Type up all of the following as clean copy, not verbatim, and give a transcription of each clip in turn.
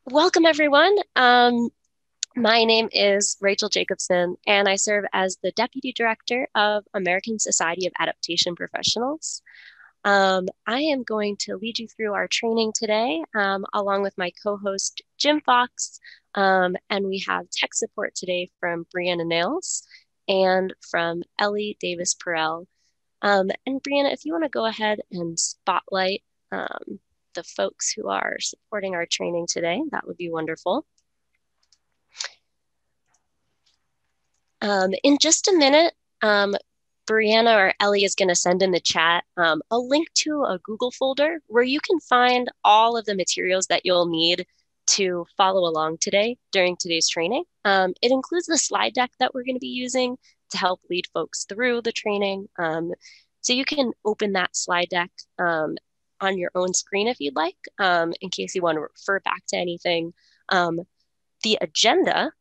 Welcome, everyone. My name is Rachel Jacobson, and I serve as the Deputy Director of American Society of Adaptation Professionals. I am going to lead you through our training today, along with my co-host, Jim Fox, and we have tech support today from Brianna Nails and from Ellie Davis-Perel. And Brianna, if you want to go ahead and spotlight the folks who are supporting our training today, that would be wonderful. In just a minute, Brianna or Ellie is going to send in the chat a link to a Google folder where you can find all of the materials that you'll need to follow along today during today's training. It includes the slide deck that we're going to be using to help lead folks through the training. So you can open that slide deck on your own screen if you'd like, in case you want to refer back to anything. The agenda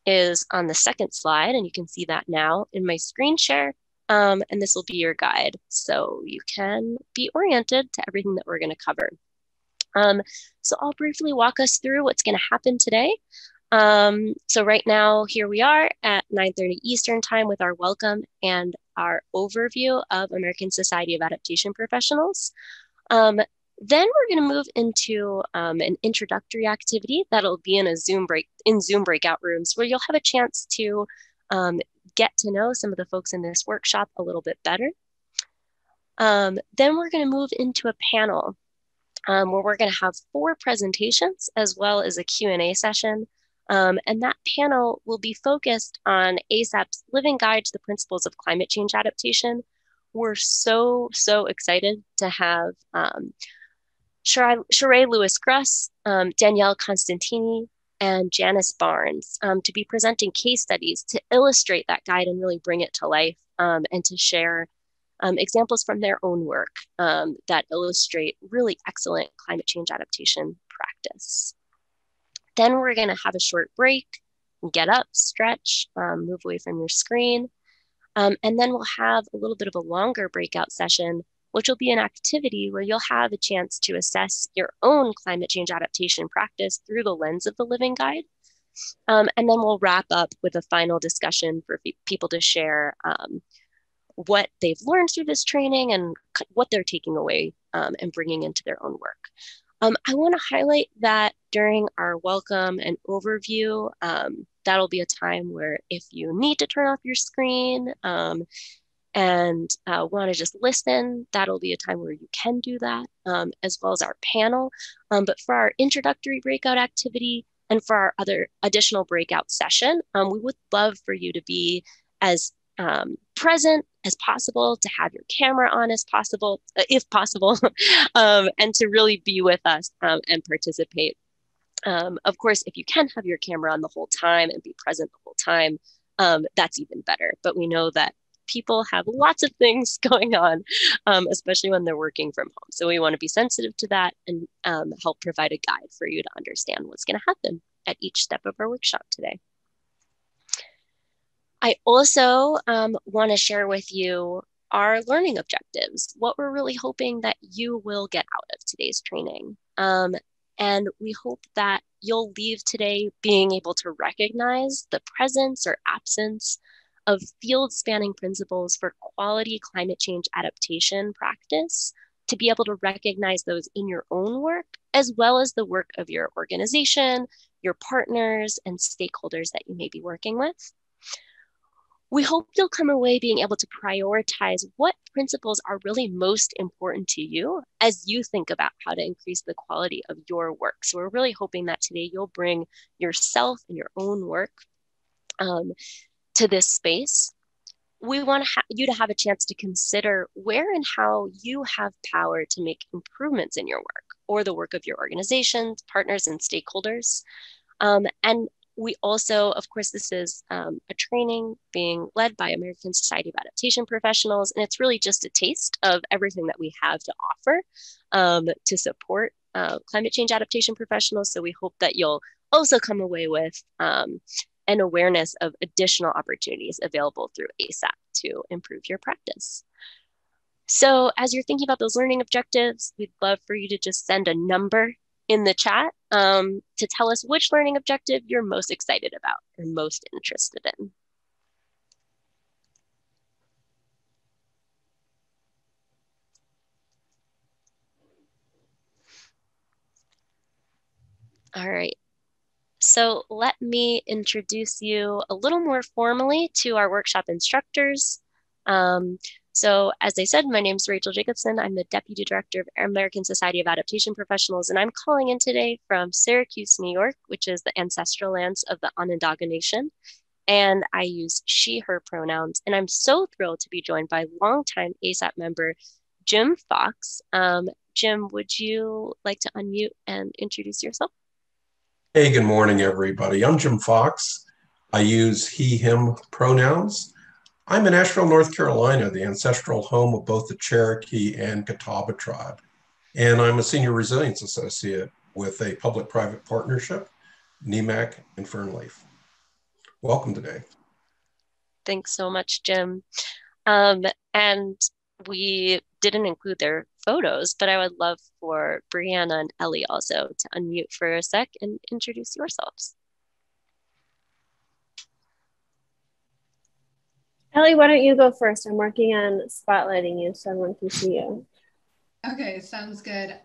is on the second slide, and you can see that now in my screen share. And this will be your guide, so you can be oriented to everything that we're going to cover. So I'll briefly walk us through what's going to happen today. So right now, here we are at 9:30 Eastern time with our welcome and our overview of American Society of Adaptation Professionals. Then we're going to move into an introductory activity that'll be in Zoom breakout rooms where you'll have a chance to get to know some of the folks in this workshop a little bit better. Then we're going to move into a panel where we're going to have 4 presentations as well as a Q&A session. And that panel will be focused on ASAP's Living Guide to the Principles of Climate Change Adaptation. We're so excited to have Sheree Lewis-Gruss, Danielle Costantini, and Janice Barnes to be presenting case studies to illustrate that guide and really bring it to life, and to share examples from their own work that illustrate really excellent climate change adaptation practice. Then we're going to have a short break, get up, stretch, move away from your screen, and then we'll have a little bit of a longer breakout session, which will be an activity where you'll have a chance to assess your own climate change adaptation practice through the lens of the Living Guide. And then we'll wrap up with a final discussion for people to share what they've learned through this training and what they're taking away and bringing into their own work. I want to highlight that during our welcome and overview, that'll be a time where if you need to turn off your screen and want to just listen, that'll be a time where you can do that, as well as our panel. But for our introductory breakout activity and for our other additional breakout session, we would love for you to be as present as possible, to have your camera on as possible, if possible, and to really be with us and participate. Of course, if you can have your camera on the whole time and be present the whole time, that's even better. But we know that people have lots of things going on, especially when they're working from home. So we want to be sensitive to that and help provide a guide for you to understand what's going to happen at each step of our workshop today. I also want to share with you our learning objectives, what we're really hoping that you will get out of today's training. And we hope that you'll leave today being able to recognize the presence or absence of field-spanning principles for quality climate change adaptation practice, to be able to recognize those in your own work, as well as the work of your organization, your partners, and stakeholders that you may be working with. We hope you'll come away being able to prioritize what principles are really most important to you as you think about how to increase the quality of your work. So we're really hoping that today you'll bring yourself and your own work to this space. We want you to have a chance to consider where and how you have power to make improvements in your work or the work of your organizations, partners, and stakeholders. And we also, of course, this is a training being led by American Society of Adaptation Professionals, and it's really just a taste of everything that we have to offer to support climate change adaptation professionals. So we hope that you'll also come away with an awareness of additional opportunities available through ASAP to improve your practice. So as you're thinking about those learning objectives, we'd love for you to just send a number in the chat to tell us which learning objective you're most excited about or most interested in. All right. So let me introduce you a little more formally to our workshop instructors. So as I said, my name is Rachel Jacobson. I'm the Deputy Director of American Society of Adaptation Professionals, and I'm calling in today from Syracuse, New York, which is the ancestral lands of the Onondaga Nation. And I use she, her pronouns. And I'm so thrilled to be joined by longtime ASAP member, Jim Fox. Jim, would you like to unmute and introduce yourself? Hey, good morning, everybody. I'm Jim Fox. I use he, him pronouns. I'm in Asheville, North Carolina, the ancestral home of both the Cherokee and Catawba tribe. And I'm a senior resilience associate with a public-private partnership, NEMAC and Fernleaf. Welcome today. Thanks so much, Jim. And we didn't include their photos, but I would love for Brianna and Ellie also to unmute for a sec and introduce yourselves. Ellie, why don't you go first? I'm working on spotlighting you so everyone can see you. Okay, sounds good.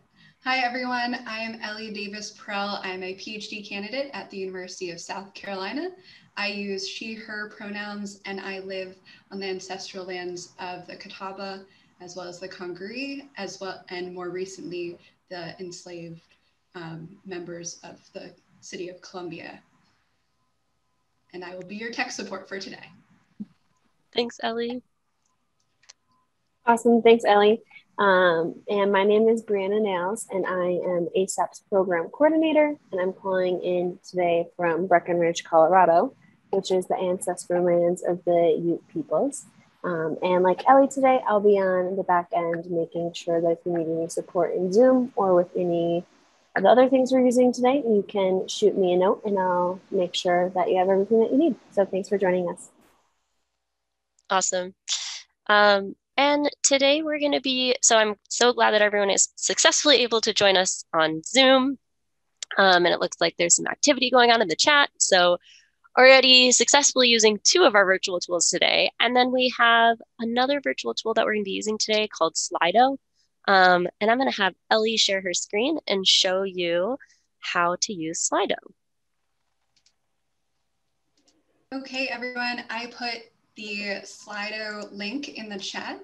Hi, everyone. I am Ellie Davis Prell. I'm a PhD candidate at the University of South Carolina. I use she, her pronouns, and I live on the ancestral lands of the Catawba, as well as the Congaree, and more recently, the enslaved members of the city of Columbia. And I will be your tech support for today. Thanks, Ellie. Awesome, thanks, Ellie. And my name is Brianna Nails, and I am ASAP's program coordinator, and I'm calling in today from Breckenridge, Colorado, which is the ancestral lands of the Ute peoples. And like Ellie today, I'll be on the back end making sure that if you need any support in Zoom or with any of the other things we're using today, you can shoot me a note and I'll make sure that you have everything that you need. So thanks for joining us. Awesome. And today we're going to be, so I'm so glad that everyone is successfully able to join us on Zoom. And it looks like there's some activity going on in the chat. So already successfully using 2 of our virtual tools today. And then we have another virtual tool that we're going to be using today called Slido. And I'm going to have Ellie share her screen and show you how to use Slido. Okay, everyone, I put the Slido link in the chat,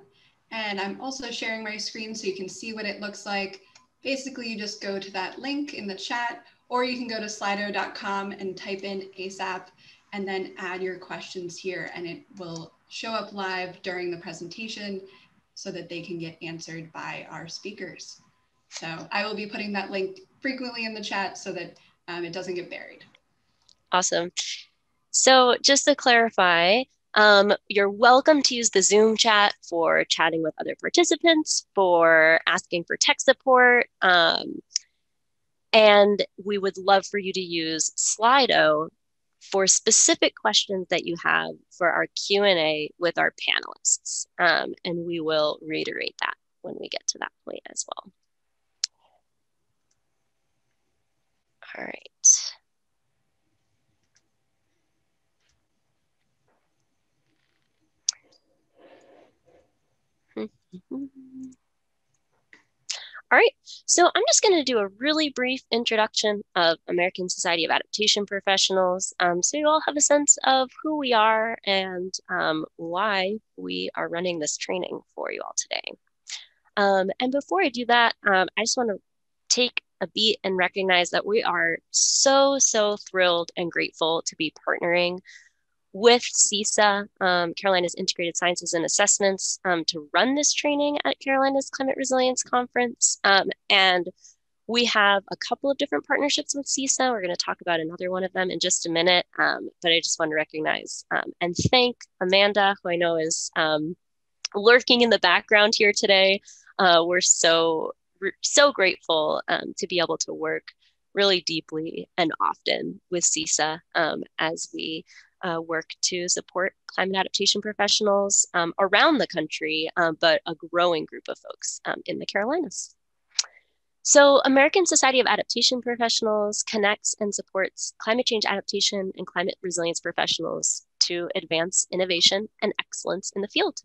and I'm also sharing my screen so you can see what it looks like. Basically, you just go to that link in the chat, or you can go to slido.com and type in ASAP and then add your questions here, and it will show up live during the presentation so that they can get answered by our speakers. So I will be putting that link frequently in the chat so that it doesn't get buried. Awesome. So just to clarify, you're welcome to use the Zoom chat for chatting with other participants, for asking for tech support, and we would love for you to use Slido for specific questions that you have for our Q&A with our panelists. And we will reiterate that when we get to that point as well. All right. All right, so I'm just going to do a really brief introduction of American Society of Adaptation Professionals, so you all have a sense of who we are and why we are running this training for you all today. And before I do that, I just want to take a beat and recognize that we are so thrilled and grateful to be partnering with CISA, Carolina's Integrated Sciences and Assessments, to run this training at Carolina's Climate Resilience Conference. And we have a couple of different partnerships with CISA. We're going to talk about another one of them in just a minute, but I just want to recognize and thank Amanda, who I know is lurking in the background here today. We're so grateful to be able to work really deeply and often with CISA as we work to support climate adaptation professionals around the country, but a growing group of folks in the Carolinas. So American Society of Adaptation Professionals connects and supports climate change adaptation and climate resilience professionals to advance innovation and excellence in the field.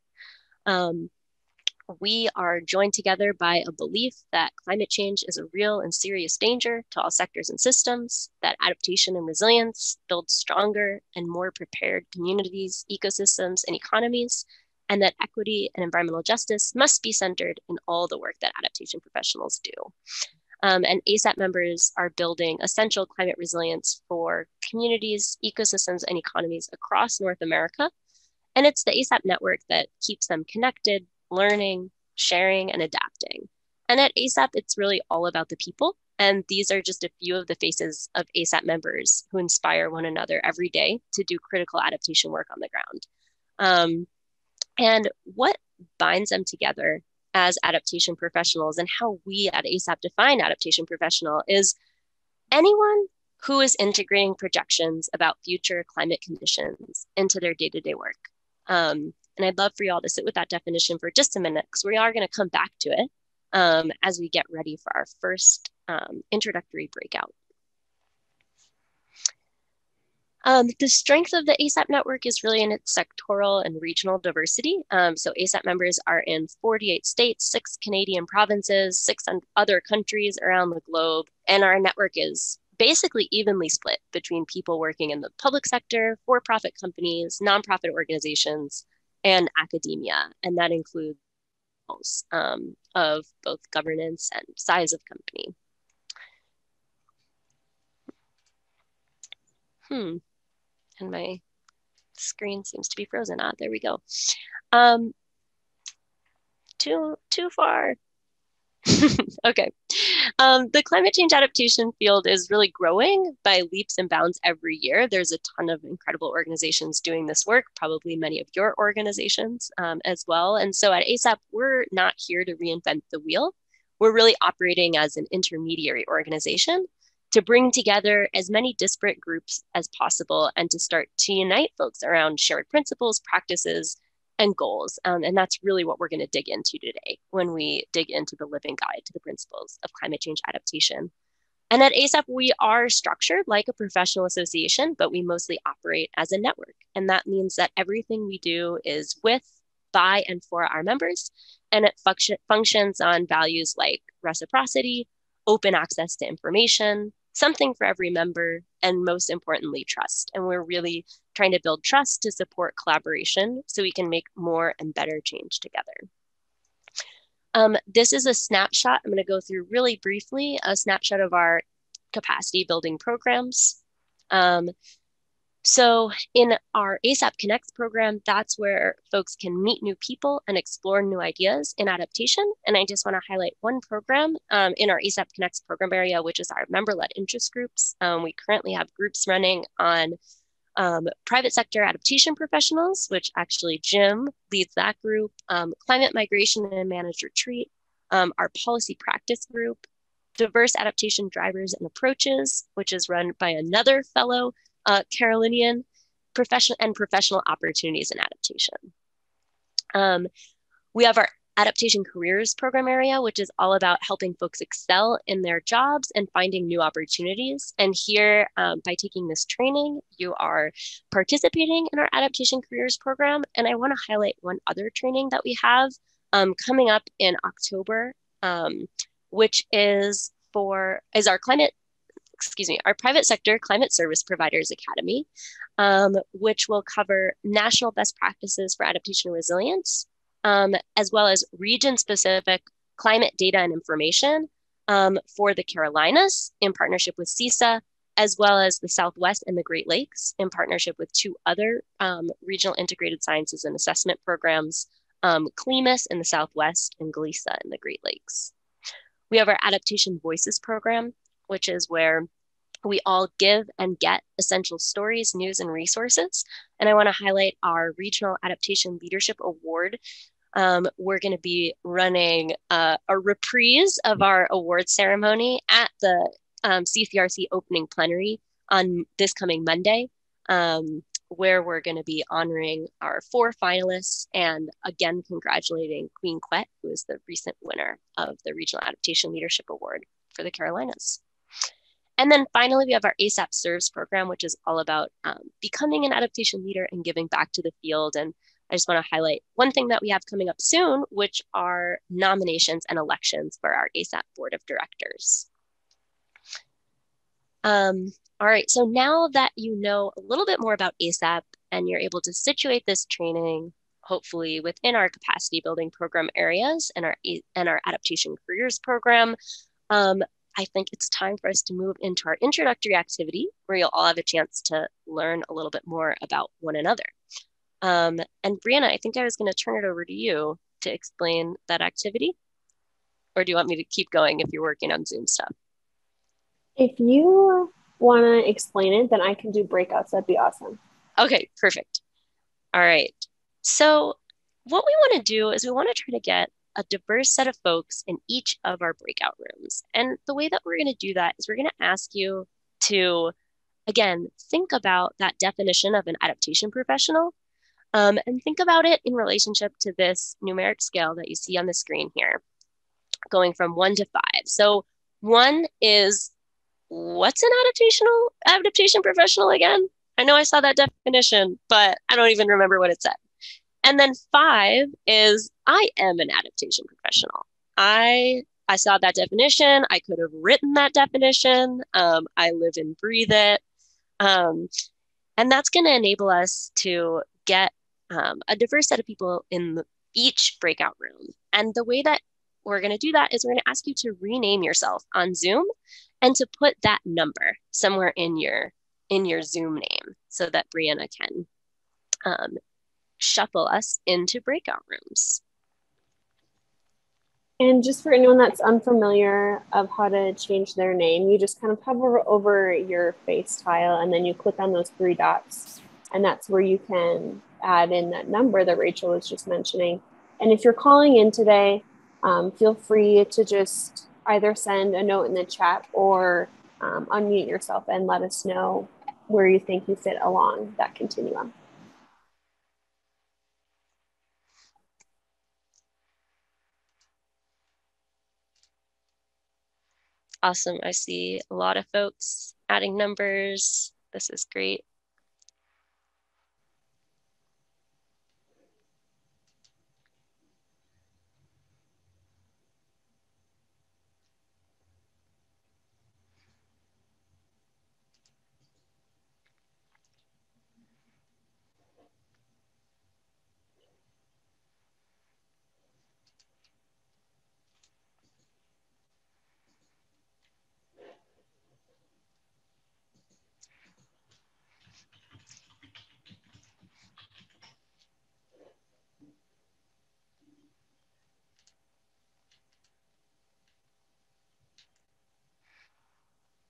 We are joined together by a belief that climate change is a real and serious danger to all sectors and systems, that adaptation and resilience build stronger and more prepared communities, ecosystems, and economies, and that equity and environmental justice must be centered in all the work that adaptation professionals do. And ASAP members are building essential climate resilience for communities, ecosystems, and economies across North America. And it's the ASAP network that keeps them connected, learning, sharing, and adapting. And at ASAP, it's really all about the people. And these are just a few of the faces of ASAP members who inspire one another every day to do critical adaptation work on the ground. And what binds them together as adaptation professionals and how we at ASAP define adaptation professional is anyone who is integrating projections about future climate conditions into their day-to-day work. And I'd love for you all to sit with that definition for just a minute, because we are going to come back to it as we get ready for our first introductory breakout. The strength of the ASAP network is really in its sectoral and regional diversity. So ASAP members are in 48 states, 6 Canadian provinces, 6 other countries around the globe, and our network is basically evenly split between people working in the public sector, for-profit companies, nonprofit organizations, and academia. And that includes of both governance and size of company. And my screen seems to be frozen. There we go. Too far. Okay. The climate change adaptation field is really growing by leaps and bounds every year. There's a ton of incredible organizations doing this work, probably many of your organizations as well. And so at ASAP, we're not here to reinvent the wheel. We're really operating as an intermediary organization to bring together as many disparate groups as possible and to start to unite folks around shared principles, practices, and goals. And that's really what we're going to dig into today when we dig into the living guide to the principles of climate change adaptation. And at ASAP, we are structured like a professional association, but we mostly operate as a network. And that means that everything we do is with, by, and for our members. And it functions on values like reciprocity, open access to information, something for every member, and most importantly, trust. And we're really trying to build trust to support collaboration so we can make more and better change together. This is a snapshot. I'm going to go through really briefly a snapshot of our capacity building programs. So in our ASAP Connects program, that's where folks can meet new people and explore new ideas in adaptation. And I just want to highlight one program in our ASAP Connects program area, which is our member-led interest groups. We currently have groups running on private sector adaptation professionals, which actually Jim leads that group, climate migration and managed retreat, our policy practice group, diverse adaptation drivers and approaches, which is run by another fellow Carolinian, professional opportunities in adaptation. We have our adaptation careers program area, which is all about helping folks excel in their jobs and finding new opportunities. And here, by taking this training, you are participating in our adaptation careers program. And I want to highlight one other training that we have coming up in October, which is our private sector climate service providers academy, which will cover national best practices for adaptation and resilience, as well as region-specific climate data and information for the Carolinas in partnership with CISA, as well as the Southwest and the Great Lakes in partnership with 2 other regional integrated sciences and assessment programs, CLEMAS in the Southwest and GLISA in the Great Lakes. We have our Adaptation Voices program, which is where we all give and get essential stories, news, and resources. And I want to highlight our Regional Adaptation Leadership Award. We're going to be running a reprise of our award ceremony at the CCRC opening plenary on this coming Monday. where we're going to be honoring our 4 finalists and again congratulating Queen Quet, who is the recent winner of the Regional Adaptation Leadership Award for the Carolinas. And then finally, we have our ASAP Serves program, which is all about becoming an adaptation leader and giving back to the field. And I just want to highlight one thing that we have coming up soon, which are nominations and elections for our ASAP Board of Directors. All right, so now that you know a little bit more about ASAP and you're able to situate this training, hopefully within our capacity building program areas and our adaptation careers program, I think it's time for us to move into our introductory activity where you'll all have a chance to learn a little bit more about one another. And Brianna, I think I was going to turn it over to you to explain that activity. Or do you want me to keep going if you're working on Zoom stuff? If you want to explain it, then I can do breakouts. That'd be awesome. Okay, perfect. All right. So what we want to do is we want to try to get a diverse set of folks in each of our breakout rooms. And the way that we're going to do that is we're going to ask you to, again, think about that definition of an adaptation professional and think about it in relationship to this numeric scale that you see on the screen here, going from 1 to 5. So 1 is, what's an adaptation professional again? I know I saw that definition, but I don't even remember what it said. And then 5 is, I am an adaptation professional. I saw that definition. I could have written that definition. I live and breathe it. And that's going to enable us to get a diverse set of people in each breakout room. And the way that we're going to do that is we're going to ask you to rename yourself on Zoom and to put that number somewhere in your Zoom name so that Brianna can shuffle us into breakout rooms. And just for anyone that's unfamiliar of how to change their name, you just kind of hover over your face tile and then you click on those 3 dots. And that's where you can add in that number that Rachel was just mentioning. And if you're calling in today, feel free to just either send a note in the chat or unmute yourself and let us know where you think you fit along that continuum. Awesome. I see a lot of folks adding numbers. This is great.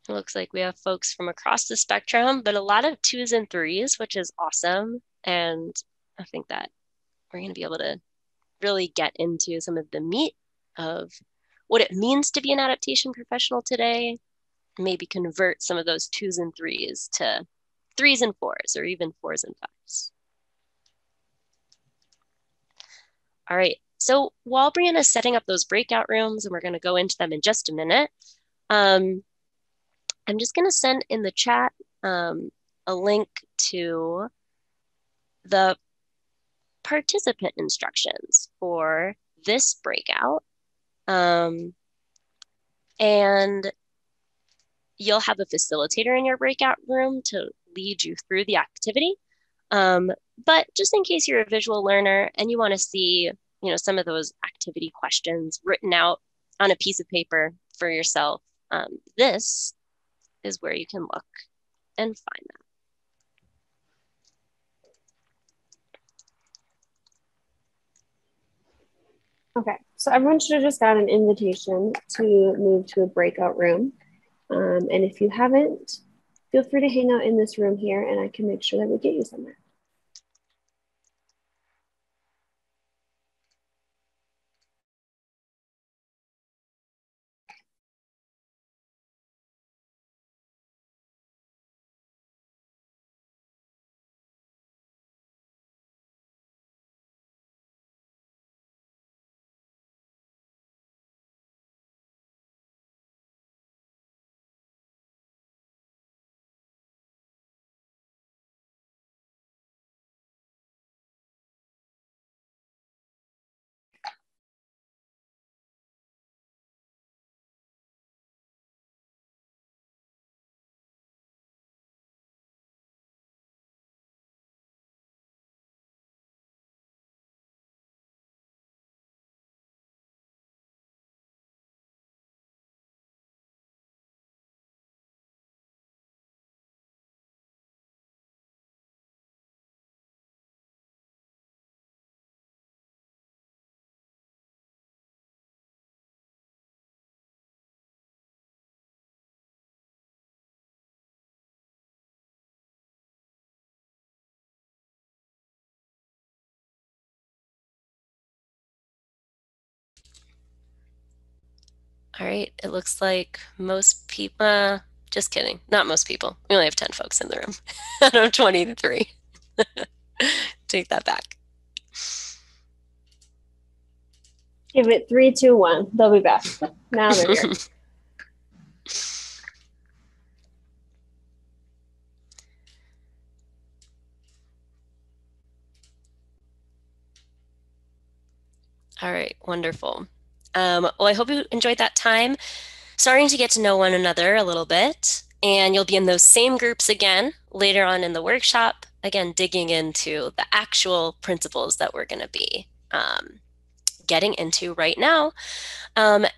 It looks like we have folks from across the spectrum, but a lot of 2s and 3s, which is awesome. And I think that we're going to be able to really get into some of the meat of what it means to be an adaptation professional today, maybe convert some of those 2s and 3s to 3s and 4s, or even 4s and 5s. All right, so while Brianna's setting up those breakout rooms, and we're going to go into them in just a minute, I'm just going to send in the chat a link to the participant instructions for this breakout. And you'll have a facilitator in your breakout room to lead you through the activity. But just in case you're a visual learner and you want to see, some of those activity questions written out on a piece of paper for yourself, this is where you can look and find them. Okay, so everyone should have just got an invitation to move to a breakout room. And if you haven't, feel free to hang out in this room here and I can make sure that we get you somewhere. All right, it looks like most people, just kidding, not most people. We only have 10 folks in the room out of 23. Take that back. Give it 3, 2, 1. They'll be back. Now they're here. All right, wonderful. Well, I hope you enjoyed that time starting to get to know one another a little bit. And you'll be in those same groups again later on in the workshop, again, digging into the actual principles that we're going to be getting into right now. And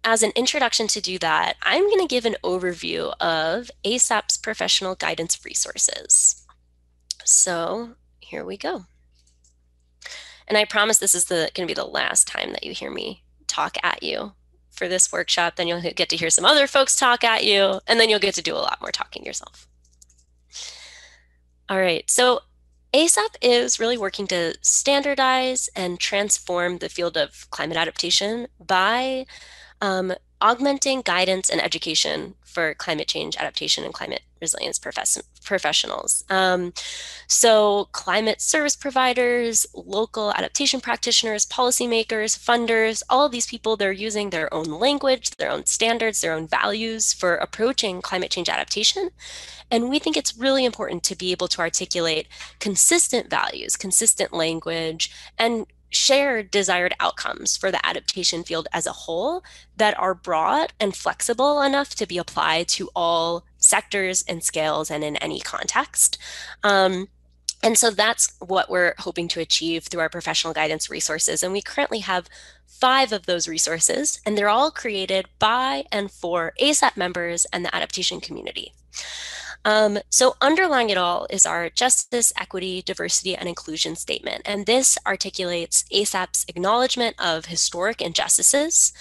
as an introduction to do that, I'm going to give an overview of ASAP's professional guidance resources. So here we go. And I promise this is going to be the last time that you hear me talk at you for this workshop. Then you'll get to hear some other folks talk at you, and then you'll get to do a lot more talking yourself. All right, so ASAP is really working to standardize and transform the field of climate adaptation by augmenting guidance and education for climate change adaptation and climate resilience professionals. So climate service providers, local adaptation practitioners, policymakers, funders, all of these people, they're using their own language, their own standards, their own values for approaching climate change adaptation. And we think it's really important to be able to articulate consistent values, consistent language, and share desired outcomes for the adaptation field as a whole that are broad and flexible enough to be applied to all sectors and scales and in any context. And so that's what we're hoping to achieve through our professional guidance resources. And we currently have 5 of those resources, and they're all created by and for ASAP members and the adaptation community. So underlying it all is our justice, equity, diversity, and inclusion statement. And this articulates ASAP's acknowledgement of historic injustices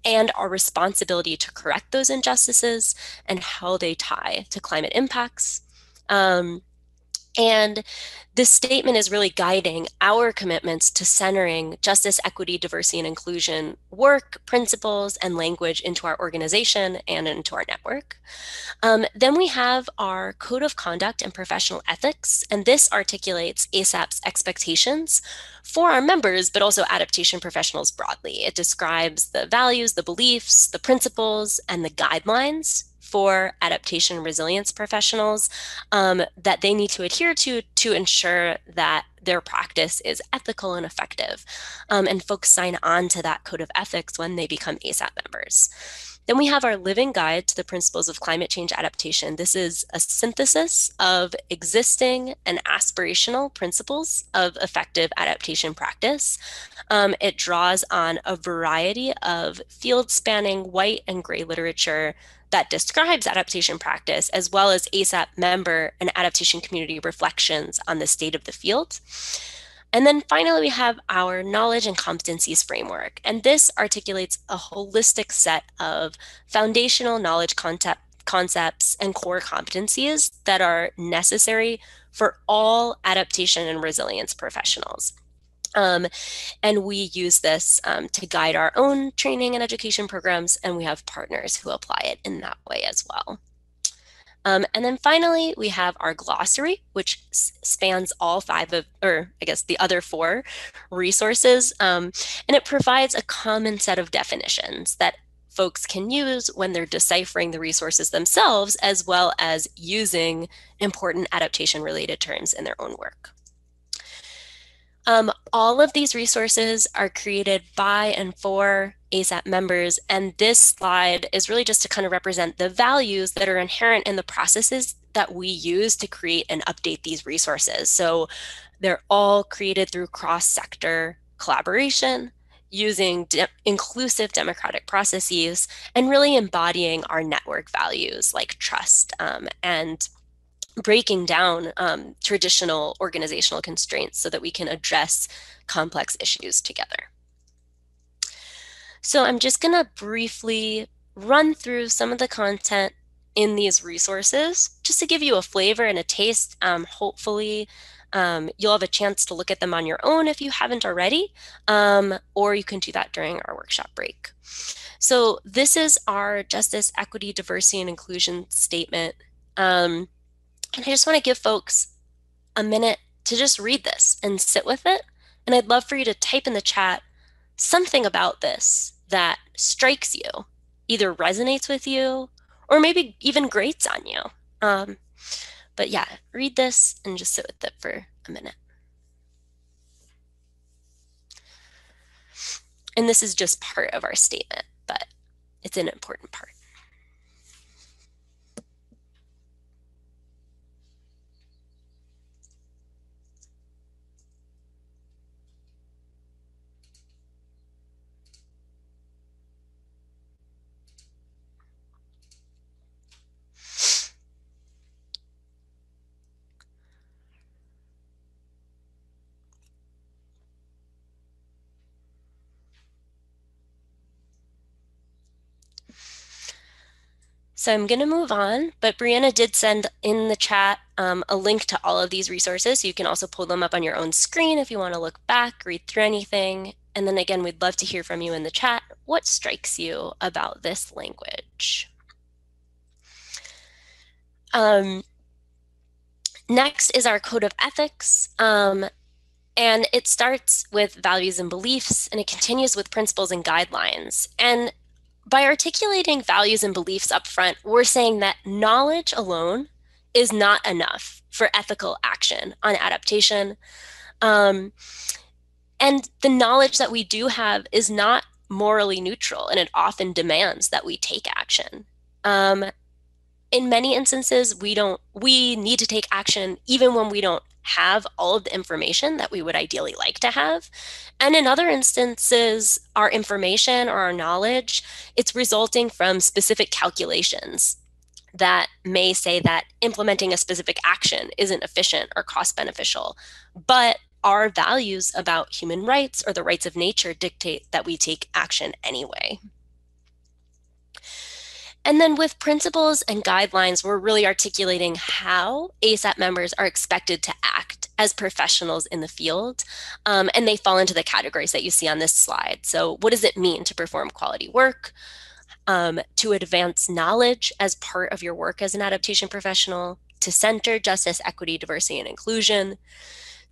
and our responsibility to correct those injustices and how they tie to climate impacts. And this statement is really guiding our commitments to centering justice, equity, diversity, and inclusion work, principles, and language into our organization and into our network. Then we have our Code of Conduct and Professional Ethics, and this articulates ASAP's expectations for our members, but also adaptation professionals broadly. It describes the values, the beliefs, the principles, and the guidelines for adaptation resilience professionals that they need to adhere to ensure that their practice is ethical and effective. And folks sign on to that code of ethics when they become ASAP members. Then we have our living guide to the principles of climate change adaptation. This is a synthesis of existing and aspirational principles of effective adaptation practice. It draws on a variety of field-spanning white and gray literature that describes adaptation practice, as well as ASAP member and adaptation community reflections on the state of the field. And then finally, we have our knowledge and competencies framework. And this articulates a holistic set of foundational knowledge concepts and core competencies that are necessary for all adaptation and resilience professionals. And we use this to guide our own training and education programs, and we have partners who apply it in that way as well. And then finally, we have our glossary, which spans all 5 of, or I guess the other 4 resources. And it provides a common set of definitions that folks can use when they're deciphering the resources themselves, as well as using important adaptation-related terms in their own work. All of these resources are created by and for ASAP members, and this slide is really just to kind of represent the values that are inherent in the processes that we use to create and update these resources. So they're all created through cross-sector collaboration, using inclusive democratic processes, and really embodying our network values like trust and breaking down traditional organizational constraints so that we can address complex issues together. So I'm just going to briefly run through some of the content in these resources just to give you a flavor and a taste. Hopefully, you'll have a chance to look at them on your own if you haven't already, or you can do that during our workshop break. So this is our Justice, Equity, Diversity, and Inclusion statement. And I just want to give folks a minute to just read this and sit with it. And I'd love for you to type in the chat something about this that strikes you, either resonates with you, or maybe even grates on you. But yeah, read this and just sit with it for a minute. And this is just part of our statement, but it's an important part. So I'm going to move on, but Brianna did send in the chat a link to all of these resources. So you can also pull them up on your own screen if you want to look back, read through anything. And then again, we'd love to hear from you in the chat. What strikes you about this language? Next is our code of ethics. And it starts with values and beliefs, and it continues with principles and guidelines. And by articulating values and beliefs up front, we're saying that knowledge alone is not enough for ethical action on adaptation. And the knowledge that we do have is not morally neutral, and it often demands that we take action. In many instances, we need to take action even when we don't have all of the information that we would ideally like to have. And in other instances, our information or our knowledge, it's resulting from specific calculations that may say that implementing a specific action isn't efficient or cost beneficial. But our values about human rights or the rights of nature dictate that we take action anyway. And then with principles and guidelines, we're really articulating how ASAP members are expected to act as professionals in the field. And they fall into the categories that you see on this slide. So what does it mean to perform quality work? To advance knowledge as part of your work as an adaptation professional, to center justice, equity, diversity, and inclusion,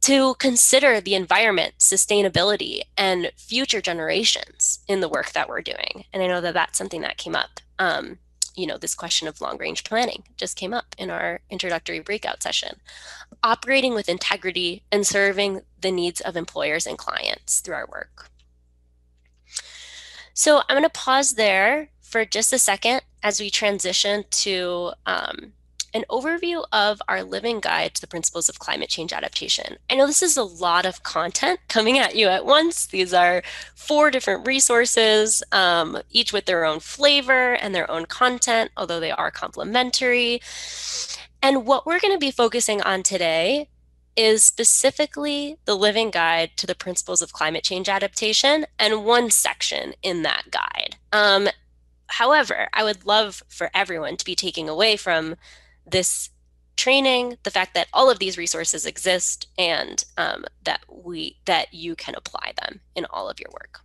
to consider the environment, sustainability, and future generations in the work that we're doing. And I know that that's something that came up. This question of long-range planning just came up in our introductory breakout session. Operating with integrity and serving the needs of employers and clients through our work. So I'm going to pause there for just a second as we transition to an overview of our living guide to the principles of climate change adaptation. I know this is a lot of content coming at you at once. These are 4 different resources, each with their own flavor and their own content, although they are complementary. And what we're going to be focusing on today is specifically the living guide to the principles of climate change adaptation and one section in that guide. However, I would love for everyone to be taking away from this training the fact that all of these resources exist and that you can apply them in all of your work.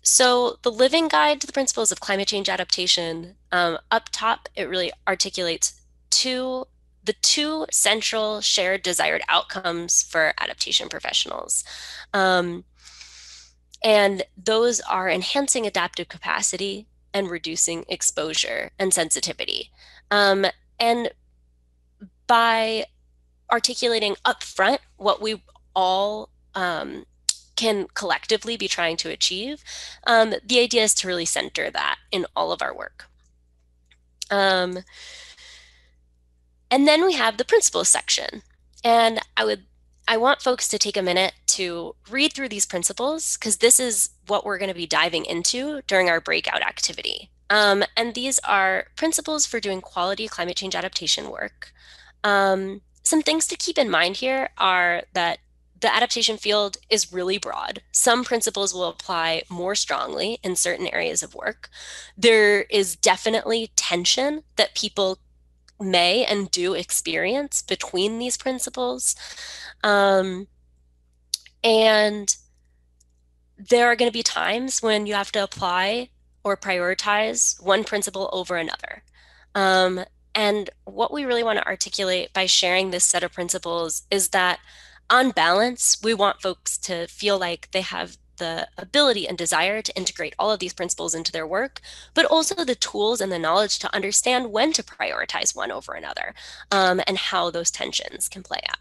So the living guide to the principles of climate change adaptation, up top, it really articulates the two central shared desired outcomes for adaptation professionals. And those are enhancing adaptive capacity and reducing exposure and sensitivity. And by articulating upfront what we all can collectively be trying to achieve, the idea is to really center that in all of our work. And then we have the principles section. And I want folks to take a minute to read through these principles because this is what we're going to be diving into during our breakout activity. And these are principles for doing quality climate change adaptation work. Some things to keep in mind here are that the adaptation field is really broad. Some principles will apply more strongly in certain areas of work. There is definitely tension that people may and do experience between these principles. And there are going to be times when you have to apply or prioritize one principle over another. And what we really want to articulate by sharing this set of principles is that on balance, we want folks to feel like they have the ability and desire to integrate all of these principles into their work, but also the tools and the knowledge to understand when to prioritize one over another, and how those tensions can play out.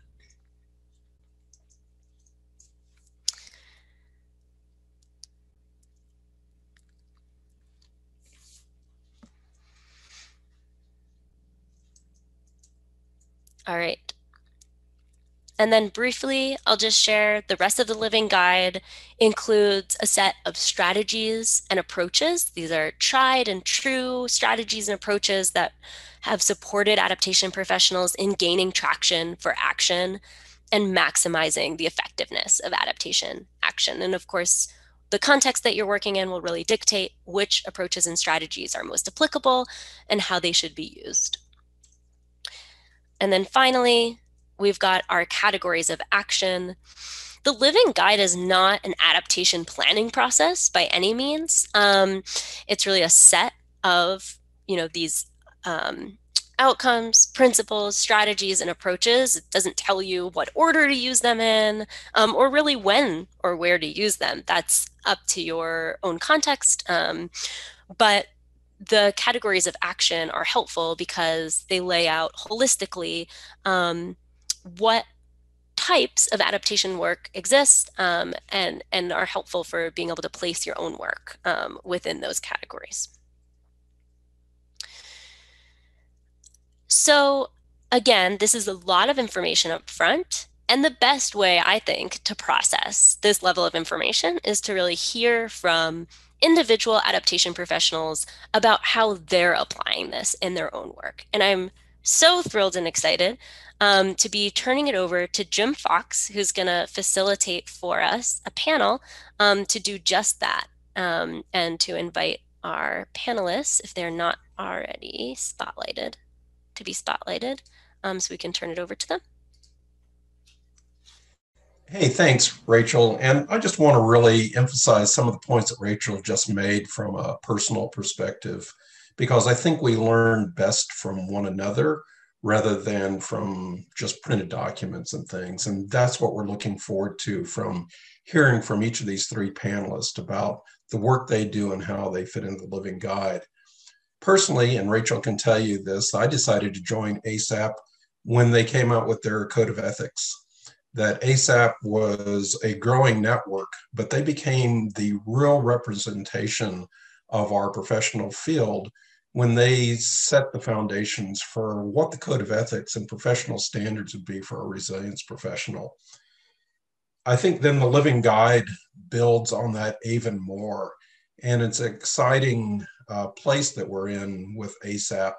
All right. And then briefly, I'll just share the rest of the living guide includes a set of strategies and approaches. These are tried and true strategies and approaches that have supported adaptation professionals in gaining traction for action and maximizing the effectiveness of adaptation action. And of course, the context that you're working in will really dictate which approaches and strategies are most applicable and how they should be used. And then finally, we've got our categories of action. The living guide is not an adaptation planning process by any means. It's really a set of, these outcomes, principles, strategies, and approaches. It doesn't tell you what order to use them in, or really when or where to use them. That's up to your own context. But the categories of action are helpful because they lay out holistically what types of adaptation work exist, and are helpful for being able to place your own work within those categories. So again, this is a lot of information up front. And the best way, I think, to process this level of information is to really hear from individual adaptation professionals about how they're applying this in their own work. And I'm so thrilled and excited to be turning it over to Jim Fox, who's going to facilitate for us a panel to do just that, and to invite our panelists, if they're not already spotlighted, to be spotlighted, so we can turn it over to them. Hey, thanks, Rachel. And I just want to really emphasize some of the points that Rachel just made from a personal perspective, because I think we learn best from one another rather than from just printed documents and things. And that's what we're looking forward to from hearing from each of these three panelists about the work they do and how they fit into the Living Guide. Personally, and Rachel can tell you this, I decided to join ASAP when they came out with their code of ethics. That ASAP was a growing network, but they became the real representation of our professional field when they set the foundations for what the code of ethics and professional standards would be for a resilience professional. I think then the Living Guide builds on that even more. And it's an exciting place that we're in with ASAP.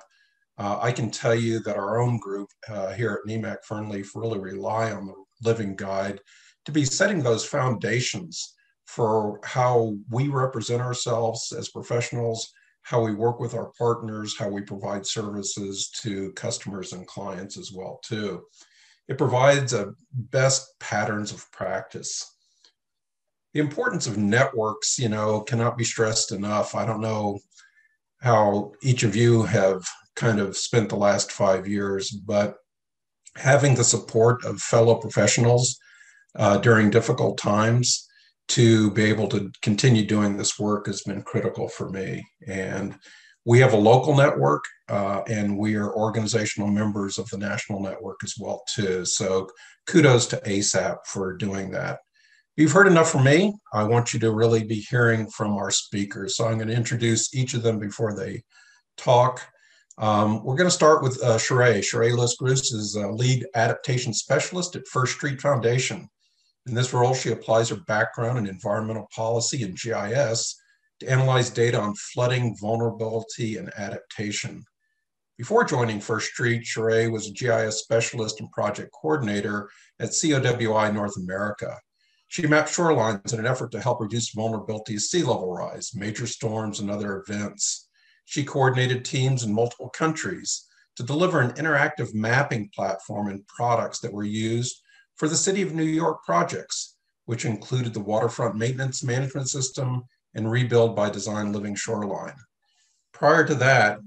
I can tell you that our own group here at NEMAC Fernleaf really rely on the Living Guide to be setting those foundations for how we represent ourselves as professionals, how we work with our partners, how we provide services to customers and clients as well too. It provides a best patterns of practice. The importance of networks, cannot be stressed enough. I don't know how each of you have kind of spent the last 5 years, but having the support of fellow professionals during difficult times to be able to continue doing this work has been critical for me. And we have a local network, and we are organizational members of the national network as well too. So kudos to ASAP for doing that. You've heard enough from me. I want you to really be hearing from our speakers. So I'm going to introduce each of them before they talk. We're going to start with Sheree. Sheree Lewis-Gruss is a lead adaptation specialist at First Street Foundation. In this role, she applies her background in environmental policy and GIS to analyze data on flooding, vulnerability, and adaptation. Before joining First Street, Sheree was a GIS specialist and project coordinator at COWI North America. She mapped shorelines in an effort to help reduce vulnerability to sea level rise, major storms, and other events. She coordinated teams in multiple countries to deliver an interactive mapping platform and products that were used for the City of New York projects, which included the Waterfront Maintenance Management System and Rebuild by Design Living Shoreline. Prior to that,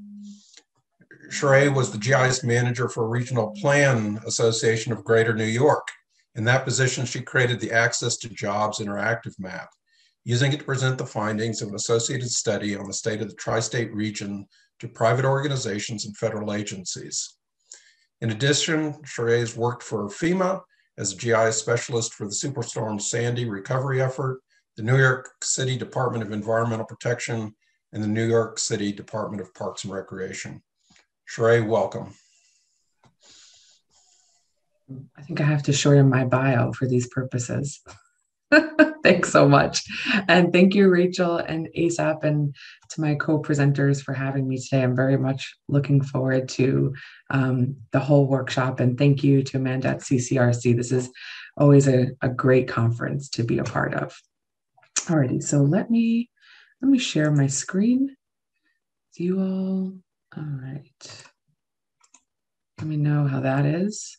Sheree was the GIS manager for Regional Plan Association of Greater New York. In that position, she created the Access to Jobs interactive map, using it to present the findings of an associated study on the state of the tri-state region to private organizations and federal agencies. In addition, Sheree has worked for FEMA as a GIS specialist for the Superstorm Sandy recovery effort, the New York City Department of Environmental Protection, and the New York City Department of Parks and Recreation. Sheree, welcome. I think I have to shorten my bio for these purposes. Thanks so much. And thank you, Rachel and ASAP, and to my co-presenters for having me today. I'm very much looking forward to the whole workshop. And thank you to Amanda at CCRC. This is always a great conference to be a part of. Alrighty, so let me share my screen with you all. All right. Let me know how that is.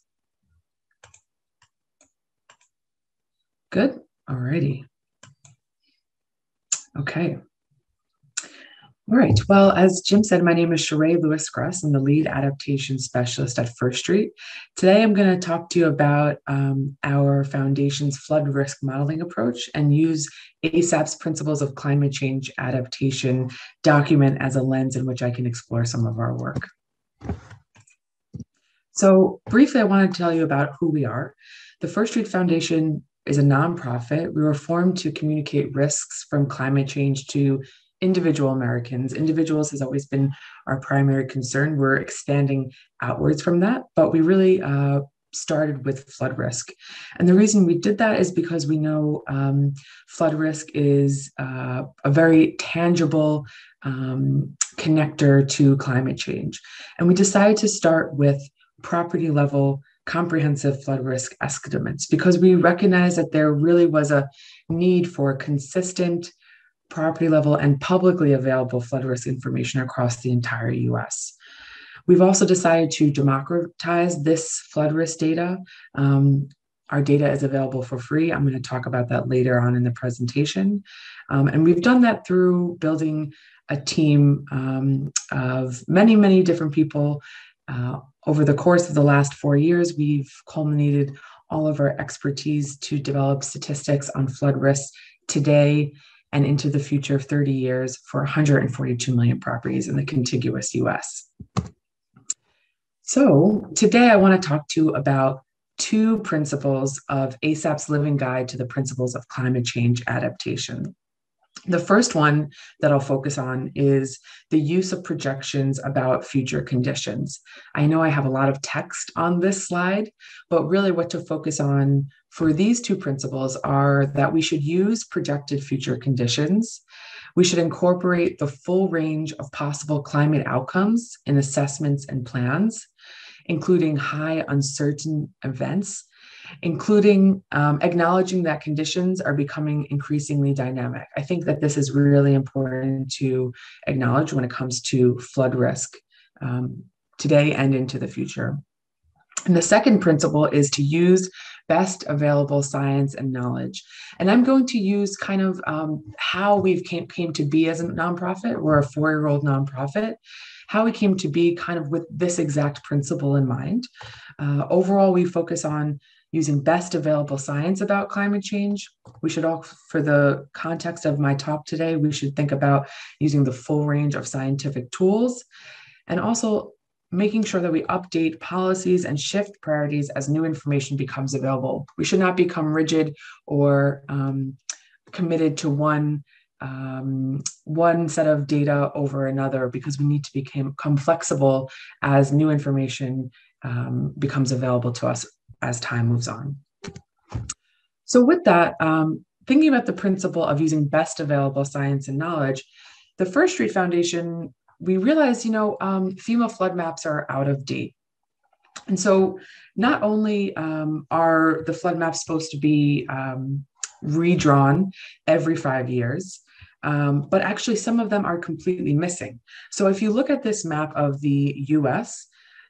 Good. Alrighty. Okay. All right. Well, as Jim said, my name is Sheree Lewis-Gruss. I'm the lead adaptation specialist at First Street. Today, I'm going to talk to you about our foundation's flood risk modeling approach and use ASAP's principles of climate change adaptation document as a lens in which I can explore some of our work. So briefly, I want to tell you about who we are. The First Street Foundation is a nonprofit. We were formed to communicate risks from climate change to individual Americans. Individuals has always been our primary concern. We're expanding outwards from that, but we really started with flood risk. And the reason we did that is because we know flood risk is a very tangible connector to climate change. And we decided to start with property level comprehensive flood risk estimates because we recognize that there really was a need for consistent property level and publicly available flood risk information across the entire US. We've also decided to democratize this flood risk data. Our data is available for free. I'm going to talk about that later on in the presentation. And we've done that through building a team of many, many different people. Over the course of the last 4 years, we've culminated all of our expertise to develop statistics on flood risks today and into the future of 30 years for 142 million properties in the contiguous US. So today I want to talk to you about two principles of ASAP's Living Guide to the Principles of Climate Change Adaptation. The first one that I'll focus on is the use of projections about future conditions. I know I have a lot of text on this slide, but really what to focus on for these two principles are that we should use projected future conditions. We should incorporate the full range of possible climate outcomes in assessments and plans, including high uncertain events, including acknowledging that conditions are becoming increasingly dynamic. I think that this is really important to acknowledge when it comes to flood risk today and into the future. And the second principle is to use best available science and knowledge. And I'm going to use kind of how we've came to be as a nonprofit. We're a 4-year-old nonprofit. How we came to be kind of with this exact principle in mind. Overall, we focus on using best available science about climate change. We should all, for the context of my talk today, we should think about using the full range of scientific tools and also making sure that we update policies and shift priorities as new information becomes available. We should not become rigid or committed to one set of data over another because we need to become flexible as new information becomes available to us as time moves on. So with that, thinking about the principle of using best available science and knowledge, the First Street Foundation we realized, FEMA flood maps are out of date. And so not only are the flood maps supposed to be redrawn every 5 years, but actually some of them are completely missing. So if you look at this map of the US,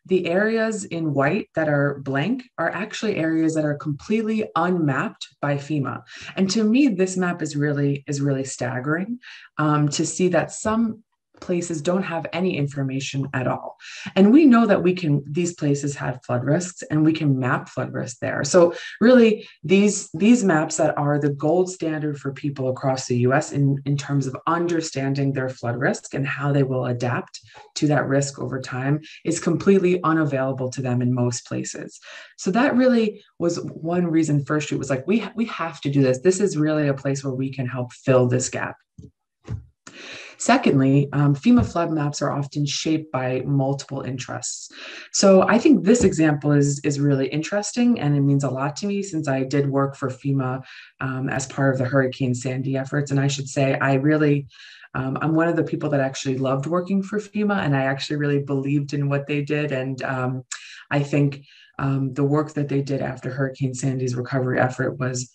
the areas in white that are blank are actually areas that are completely unmapped by FEMA. And to me, this map is really staggering to see that some places don't have any information at all. And we know that these places have flood risks and we can map flood risks there. So really these maps that are the gold standard for people across the US in terms of understanding their flood risk and how they will adapt to that risk over time is completely unavailable to them in most places. So that really was one reason First Street was like, we have to do this. This is really a place where we can help fill this gap. Secondly, FEMA flood maps are often shaped by multiple interests. So I think this example is really interesting, and it means a lot to me since I did work for FEMA as part of the Hurricane Sandy efforts. And I should say, I'm one of the people that actually loved working for FEMA, and I actually really believed in what they did. And I think the work that they did after Hurricane Sandy's recovery effort was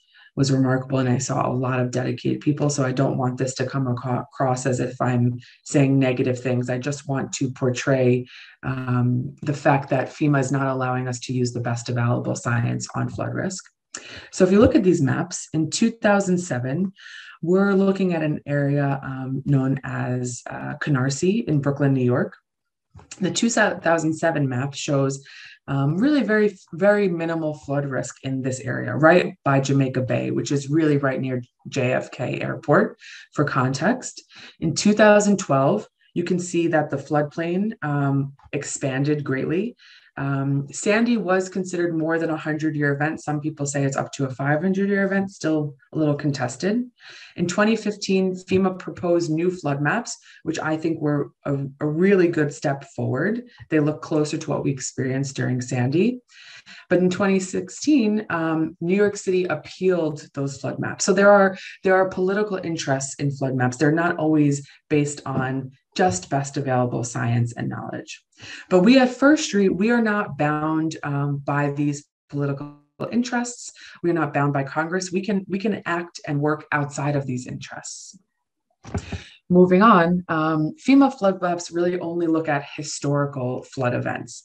remarkable, and I saw a lot of dedicated people. So I don't want this to come across as if I'm saying negative things. I just want to portray the fact that FEMA is not allowing us to use the best available science on flood risk. So if you look at these maps, in 2007, we're looking at an area known as Canarsie in Brooklyn, New York. The 2007 map shows really very, very minimal flood risk in this area, right by Jamaica Bay, which is really right near JFK Airport. For context, in 2012, you can see that the floodplain expanded greatly. Sandy was considered more than a 100-year event. Some people say it's up to a 500-year event, still a little contested. In 2015, FEMA proposed new flood maps, which I think were a really good step forward. They look closer to what we experienced during Sandy. But in 2016, New York City appealed those flood maps. So there are political interests in flood maps. They're not always based on just best available science and knowledge. But we at First Street, we are not bound by these political interests. We are not bound by Congress. We can act and work outside of these interests. Moving on, FEMA flood maps really only look at historical flood events.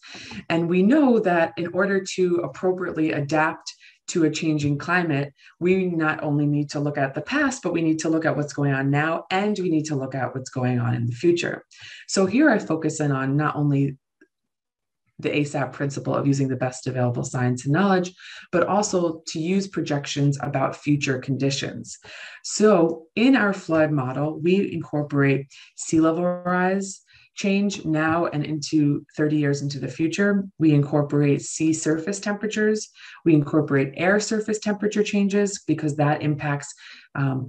And we know that in order to appropriately adapt to a changing climate, we not only need to look at the past, but we need to look at what's going on now, and we need to look at what's going on in the future. So here I focus in on not only the ASAP principle of using the best available science and knowledge, but also to use projections about future conditions. So in our flood model, we incorporate sea level rise change now and into 30 years into the future. We incorporate sea surface temperatures. We incorporate air surface temperature changes because that impacts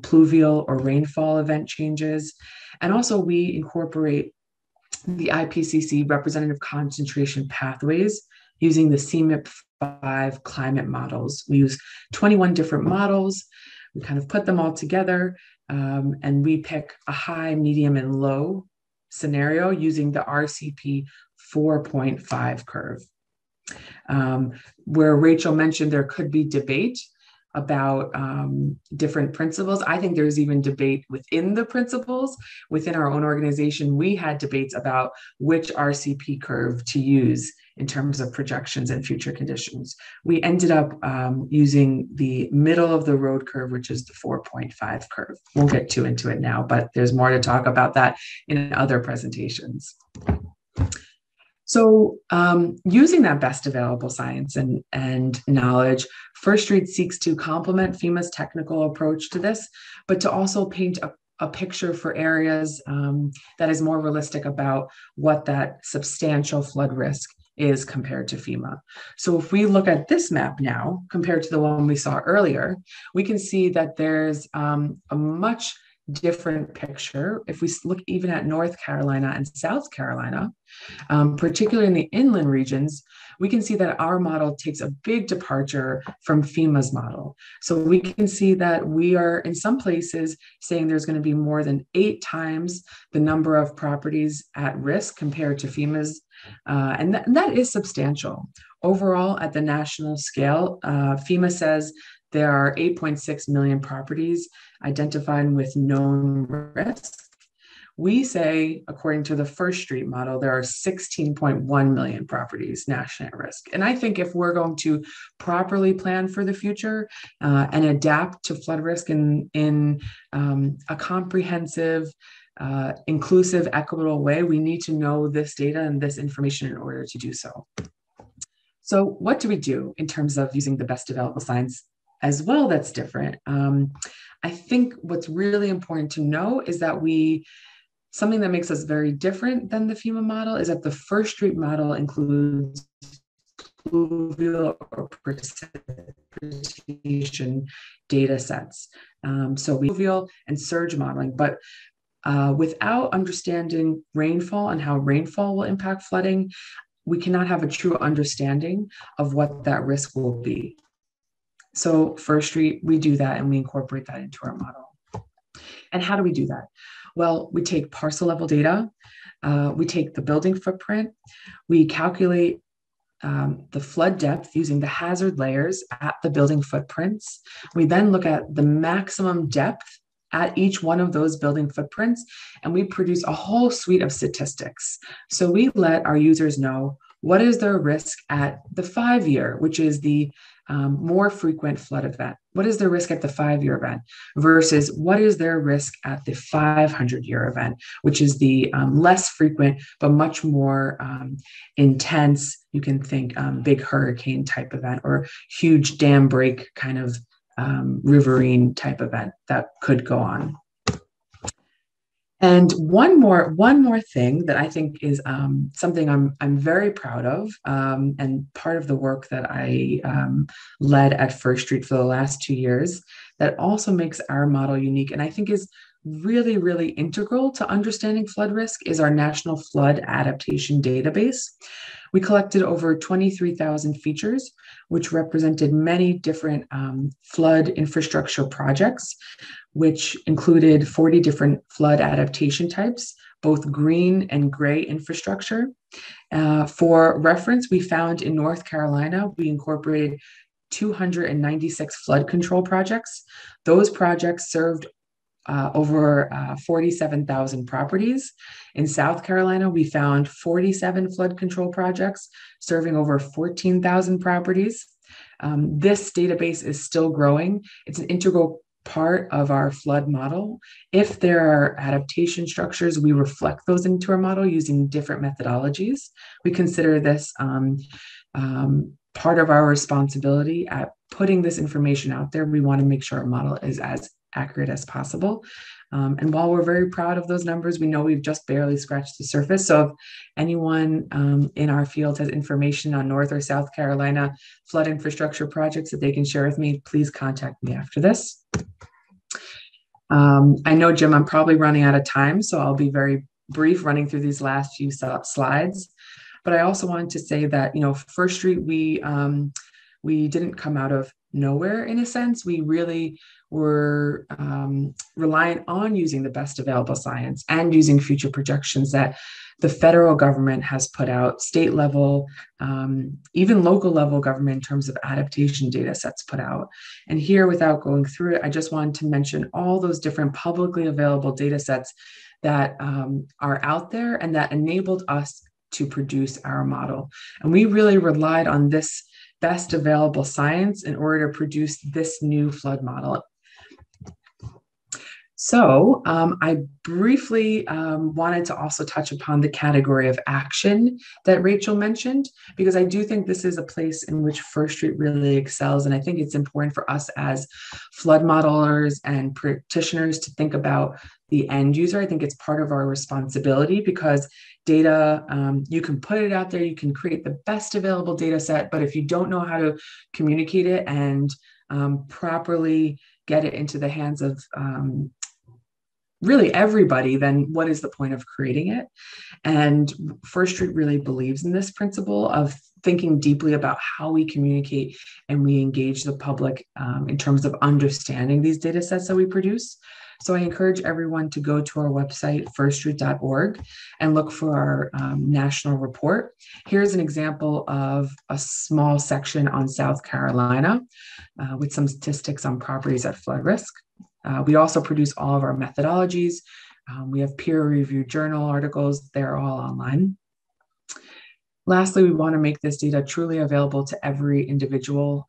pluvial or rainfall event changes. And also we incorporate the IPCC representative concentration pathways using the CMIP-5 climate models. We use 21 different models. We kind of put them all together and we pick a high, medium, and low scenario using the RCP 4.5 curve. Where Rachel mentioned there could be debate about different principles. I think there's even debate within the principles. Within our own organization, we had debates about which RCP curve to use in terms of projections and future conditions. We ended up using the middle of the road curve, which is the 4.5 curve. We'll get too into it now, but there's more to talk about that in other presentations. So using that best available science and knowledge, First Street seeks to complement FEMA's technical approach to this, but to also paint a picture for areas that is more realistic about what that substantial flood risk is compared to FEMA. So if we look at this map now, compared to the one we saw earlier, we can see that there's a much different picture. If we look even at North Carolina and South Carolina, particularly in the inland regions, we can see that our model takes a big departure from FEMA's model. So we can see that we are in some places saying there's going to be more than 8 times the number of properties at risk compared to FEMA's. And that is substantial. Overall, at the national scale, FEMA says there are 8.6 million properties identified with known risk. We say, according to the First Street model, there are 16.1 million properties nationally at risk. And I think if we're going to properly plan for the future and adapt to flood risk in a comprehensive, inclusive, equitable way, we need to know this data and this information in order to do so. So what do we do in terms of using the best available science as well that's different? I think what's really important to know is that something that makes us very different than the FEMA model is that the First Street model includes pluvial or precipitation data sets. So we pluvial and surge modeling, but without understanding rainfall and how rainfall will impact flooding, we cannot have a true understanding of what that risk will be. So First Street, we do that and we incorporate that into our model. And how do we do that? Well, we take parcel level data, we take the building footprint, we calculate the flood depth using the hazard layers at the building footprints. We then look at the maximum depth at each one of those building footprints, and we produce a whole suite of statistics. So we let our users know what is their risk at the 5-year, which is the more frequent flood event. What is their risk at the 5-year event versus what is their risk at the 500-year event, which is the less frequent, but much more intense. You can think big hurricane type event or huge dam break kind of riverine type event that could go on. And one more thing that I think is something I'm very proud of, and part of the work that I led at First Street for the last 2 years, that also makes our model unique, and I think is really, really integral to understanding flood risk, is our National Flood Adaptation Database. We collected over 23,000 features, which represented many different flood infrastructure projects, which included 40 different flood adaptation types, both green and gray infrastructure. For reference, we found in North Carolina, we incorporated 296 flood control projects. Those projects served over 47,000 properties. In South Carolina, we found 47 flood control projects serving over 14,000 properties. This database is still growing. It's an integral part of our flood model. If there are adaptation structures, we reflect those into our model using different methodologies. We consider this part of our responsibility at putting this information out there. We want to make sure our model is as accurate as possible. And while we're very proud of those numbers, we know we've just barely scratched the surface. So if anyone in our field has information on North or South Carolina flood infrastructure projects that they can share with me, please contact me after this. I know, Jim, I'm probably running out of time, so I'll be very brief running through these last few slides. But I also wanted to say that, First Street, we didn't come out of nowhere in a sense. We really were reliant on using the best available science and using future projections that the federal government has put out, state level, even local level government in terms of adaptation data sets put out. And here, without going through it, I just wanted to mention all those different publicly available data sets that are out there and that enabled us to produce our model. And we really relied on this best available science in order to produce this new flood model. So I briefly wanted to also touch upon the category of action that Rachel mentioned, because I do think this is a place in which First Street really excels. And I think it's important for us as flood modelers and practitioners to think about the end user. I think it's part of our responsibility because data, you can put it out there, you can create the best available data set, but if you don't know how to communicate it and properly get it into the hands of really everybody, then what is the point of creating it? And First Street really believes in this principle of thinking deeply about how we communicate and we engage the public in terms of understanding these data sets that we produce. So I encourage everyone to go to our website, firststreet.org, and look for our national report. Here's an example of a small section on South Carolina with some statistics on properties at flood risk. We also produce all of our methodologies. We have peer-reviewed journal articles. They're all online. Lastly, we want to make this data truly available to every individual.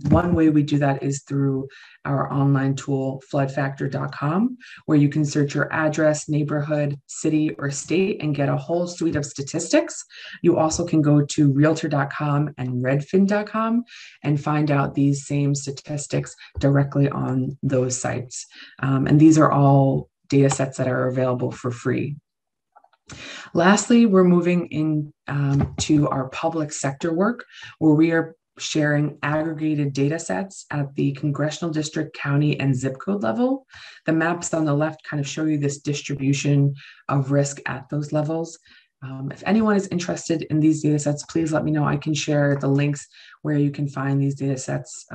One way we do that is through our online tool, floodfactor.com, where you can search your address, neighborhood, city, or state and get a whole suite of statistics. You also can go to realtor.com and redfin.com and find out these same statistics directly on those sites. And these are all data sets that are available for free. Lastly, we're moving in to our public sector work, where we are sharing aggregated data sets at the congressional district, county, and zip code level. The maps on the left kind of show you this distribution of risk at those levels. If anyone is interested in these data sets, please let me know. I can share the links where you can find these data sets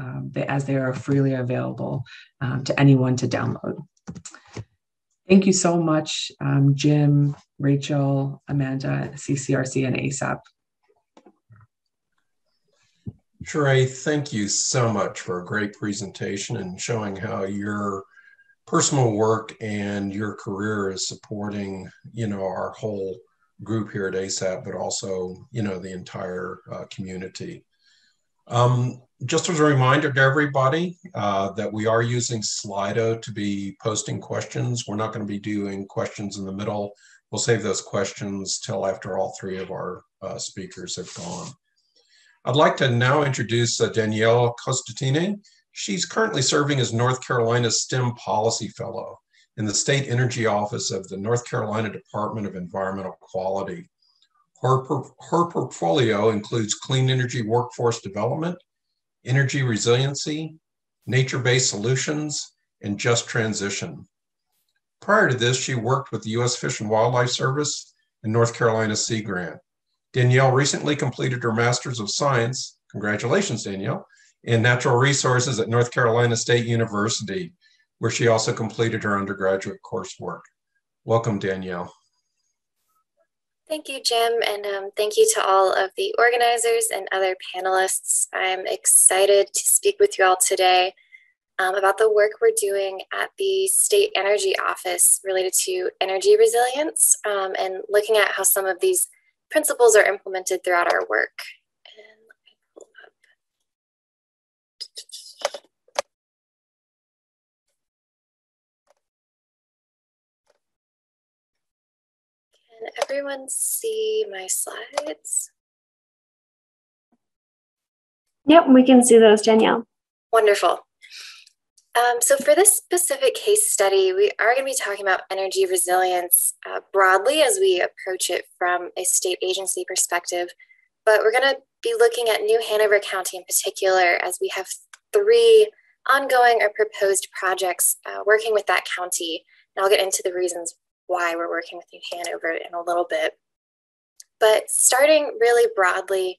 as they are freely available to anyone to download. Thank you so much, Jim, Rachel, Amanda, CCRC, and ASAP. Sheree, thank you so much for a great presentation and showing how your personal work and your career is supporting, our whole group here at ASAP, but also, the entire community. Just as a reminder to everybody that we are using Slido to be posting questions. We're not going to be doing questions in the middle. We'll save those questions till after all three of our speakers have gone. I'd like to now introduce Danielle Costantini. She's currently serving as North Carolina STEM Policy Fellow in the State Energy Office of the North Carolina Department of Environmental Quality. Her portfolio includes clean energy workforce development, energy resiliency, nature-based solutions, and just transition. Prior to this, she worked with the U.S. Fish and Wildlife Service and North Carolina Sea Grant. Danielle recently completed her Master's of Science, congratulations, Danielle, in Natural Resources at North Carolina State University, where she also completed her undergraduate coursework. Welcome, Danielle. Thank you, Jim, and thank you to all of the organizers and other panelists. I'm excited to speak with you all today about the work we're doing at the State Energy Office related to energy resilience and looking at how some of these principles are implemented throughout our work. And let me pull up. Can everyone see my slides? Yep, we can see those, Danielle. Wonderful. So for this specific case study, we are going to be talking about energy resilience broadly as we approach it from a state agency perspective, but we're going to be looking at New Hanover County in particular, as we have 3 ongoing or proposed projects working with that county. And I'll get into the reasons why we're working with New Hanover in a little bit. But starting really broadly,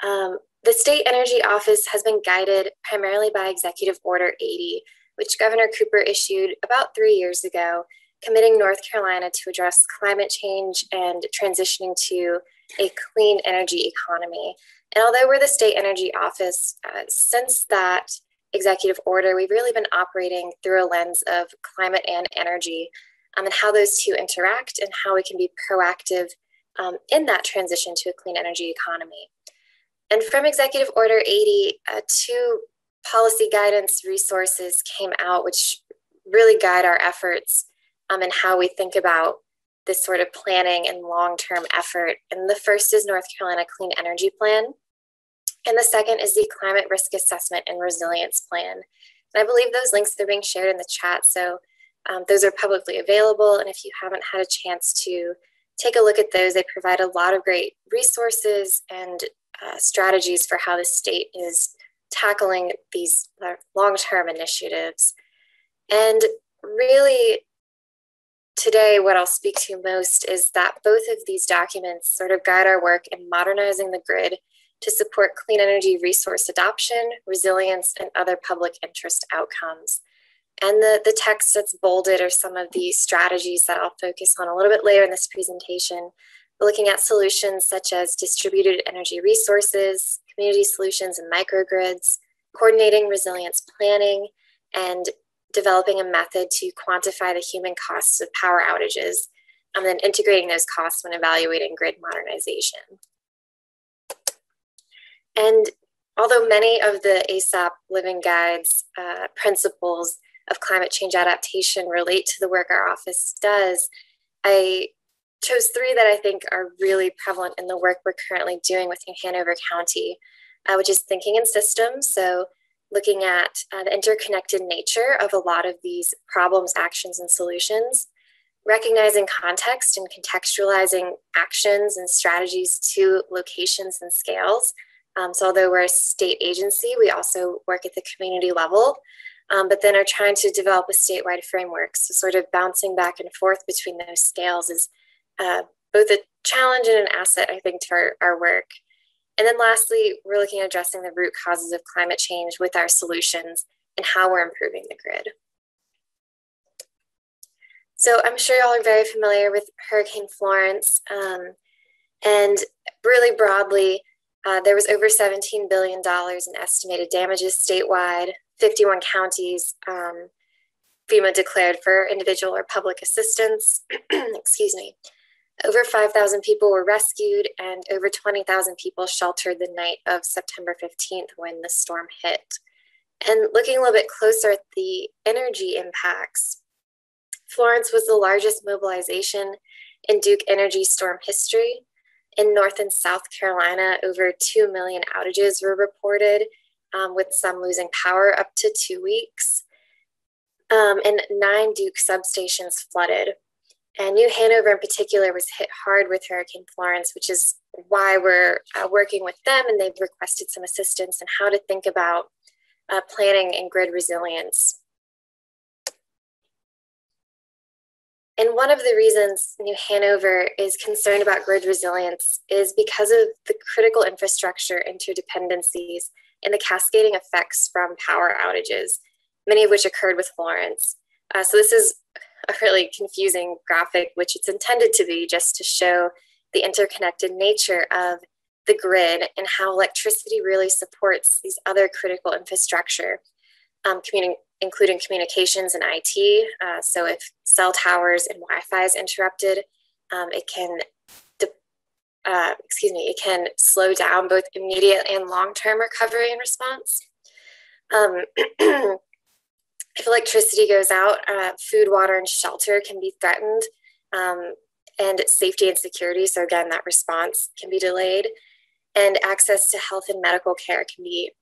the State Energy Office has been guided primarily by Executive Order 80, which Governor Cooper issued about 3 years ago, committing North Carolina to address climate change and transitioning to a clean energy economy. And although we're the State Energy Office, since that executive order, we've really been operating through a lens of climate and energy and how those two interact and how we can be proactive in that transition to a clean energy economy. And from Executive Order 80, 2 policy guidance resources came out, which really guide our efforts and how we think about this sort of planning and long-term effort. And the first is North Carolina Clean Energy Plan. And the second is the Climate Risk Assessment and Resilience Plan. And I believe those links are being shared in the chat. So those are publicly available. And if you haven't had a chance to take a look at those, they provide a lot of great resources and strategies for how the state is tackling these long-term initiatives. And really, today, what I'll speak to most is that both of these documents sort of guide our work in modernizing the grid to support clean energy resource adoption, resilience, and other public interest outcomes. And the text that's bolded are some of the strategies that I'll focus on a little bit later in this presentation. We're looking at solutions such as distributed energy resources, community solutions and microgrids, coordinating resilience planning, and developing a method to quantify the human costs of power outages, and then integrating those costs when evaluating grid modernization. And although many of the ASAP Living Guide's principles of climate change adaptation relate to the work our office does, I chose three that I think are really prevalent in the work we're currently doing within Hanover County, which is thinking in systems. So looking at the interconnected nature of a lot of these problems, actions, and solutions, recognizing context and contextualizing actions and strategies to locations and scales. So although we're a state agency, we also work at the community level, but then are trying to develop a statewide framework. So sort of bouncing back and forth between those scales is both a challenge and an asset, I think, to our work. And then lastly, we're looking at addressing the root causes of climate change with our solutions and how we're improving the grid. So I'm sure y'all are very familiar with Hurricane Florence. And really broadly, there was over $17 billion in estimated damages statewide, 51 counties FEMA declared for individual or public assistance, excuse me. Over 5,000 people were rescued and over 20,000 people sheltered the night of September 15th when the storm hit. And looking a little bit closer at the energy impacts, Florence was the largest mobilization in Duke Energy storm history. In North and South Carolina, over 2 million outages were reported, with some losing power up to 2 weeks. And 9 Duke substations flooded. And New Hanover in particular was hit hard with Hurricane Florence, which is why we're working with them, and they've requested some assistance in how to think about planning and grid resilience. And one of the reasons New Hanover is concerned about grid resilience is because of the critical infrastructure interdependencies and the cascading effects from power outages, many of which occurred with Florence. So this is a really confusing graphic, which it's intended to be just to show the interconnected nature of the grid and how electricity really supports these other critical infrastructure, including communications and IT. So if cell towers and Wi-Fi is interrupted, it can slow down both immediate and long-term recovery and response. If electricity goes out, food, water, and shelter can be threatened, and safety and security, so again, that response can be delayed, and access to health and medical care can be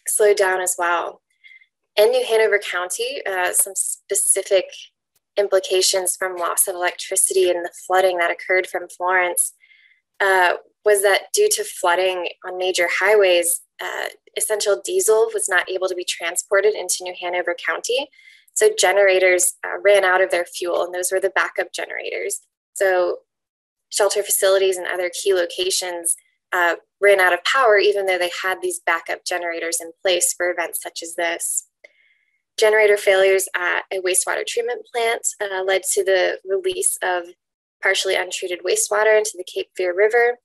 slowed down as well. In New Hanover County, some specific implications from loss of electricity and the flooding that occurred from Florence was that due to flooding on major highways, essential diesel was not able to be transported into New Hanover County. So generators ran out of their fuel, and those were the backup generators. So shelter facilities and other key locations ran out of power, even though they had these backup generators in place for events such as this. Generator failures at a wastewater treatment plant led to the release of partially untreated wastewater into the Cape Fear River.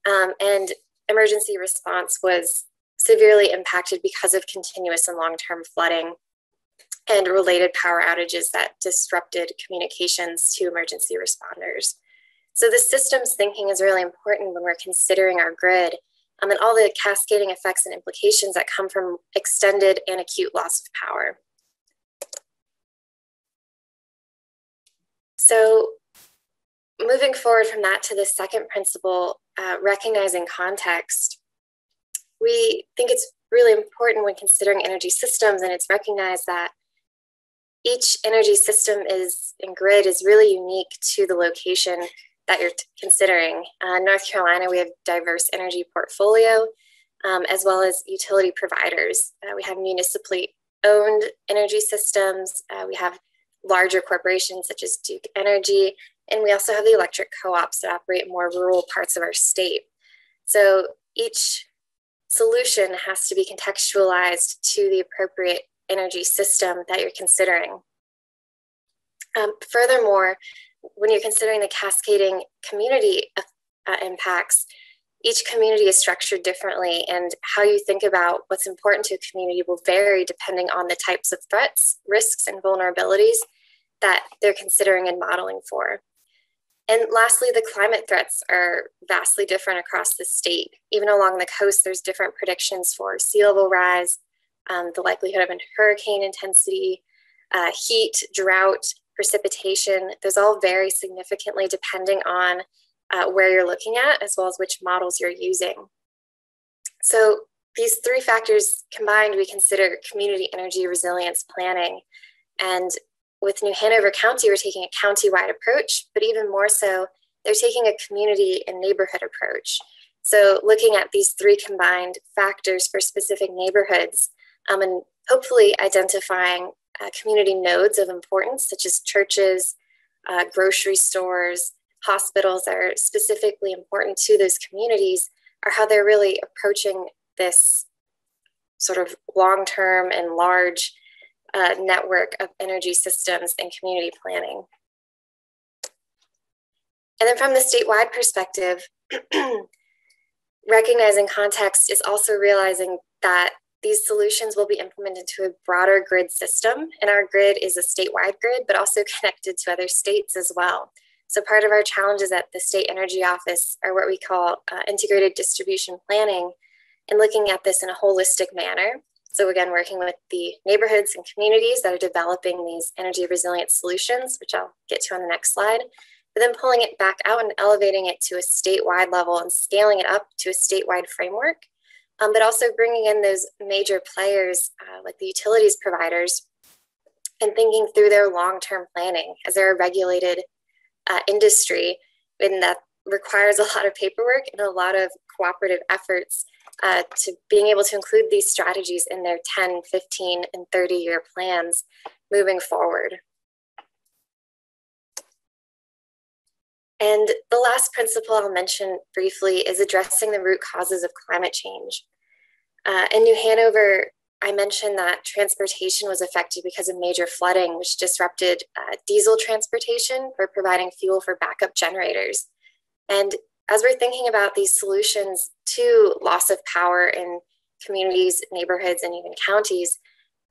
And emergency response was severely impacted because of continuous and long-term flooding and related power outages that disrupted communications to emergency responders. So the systems thinking is really important when we're considering our grid and all the cascading effects and implications that come from extended and acute loss of power. So moving forward from that to the second principle, recognizing context, we think it's really important when considering energy systems, and it's recognized that each energy system and grid is really unique to the location that you're considering. North Carolina, we have diverse energy portfolio, as well as utility providers. We have municipally owned energy systems. We have larger corporations such as Duke Energy, and we also have the electric co-ops that operate in more rural parts of our state. So each solution has to be contextualized to the appropriate energy system that you're considering. Furthermore, when you're considering the cascading community impacts, each community is structured differently, and how you think about what's important to a community will vary depending on the types of threats, risks, and vulnerabilities that they're considering and modeling for. And lastly, the climate threats are vastly different across the state. Even along the coast, there's different predictions for sea level rise, the likelihood of hurricane intensity, heat, drought, precipitation. Those all vary significantly depending on where you're looking at, as well as which models you're using. So these three factors combined, we consider community energy resilience planning. And with New Hanover County, we're taking a county-wide approach, but even more so, they're taking a community and neighborhood approach. So looking at these three combined factors for specific neighborhoods, and hopefully identifying community nodes of importance, such as churches, grocery stores, hospitals that are specifically important to those communities, are how they're really approaching this sort of long-term and large network of energy systems and community planning. And then from the statewide perspective, recognizing context is also realizing that these solutions will be implemented to a broader grid system. And our grid is a statewide grid, but also connected to other states as well. So part of our challenges at the State Energy Office are what we call integrated distribution planning, and looking at this in a holistic manner. So again, working with the neighborhoods and communities that are developing these energy resilient solutions, which I'll get to on the next slide, but then pulling it back out and elevating it to a statewide level and scaling it up to a statewide framework, but also bringing in those major players like the utilities providers and thinking through their long-term planning, as they're a regulated industry, and that requires a lot of paperwork and a lot of cooperative efforts to being able to include these strategies in their 10, 15, and 30-year plans moving forward. And the last principle I'll mention briefly is addressing the root causes of climate change. In New Hanover, I mentioned that transportation was affected because of major flooding, which disrupted diesel transportation for providing fuel for backup generators. And as we're thinking about these solutions to loss of power in communities, neighborhoods, and even counties,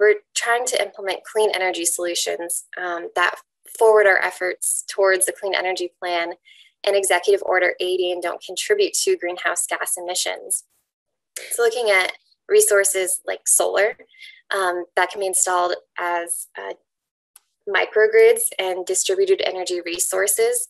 we're trying to implement clean energy solutions that forward our efforts towards the Clean Energy Plan and Executive Order 80 and don't contribute to greenhouse gas emissions. So looking at resources like solar that can be installed as microgrids and distributed energy resources.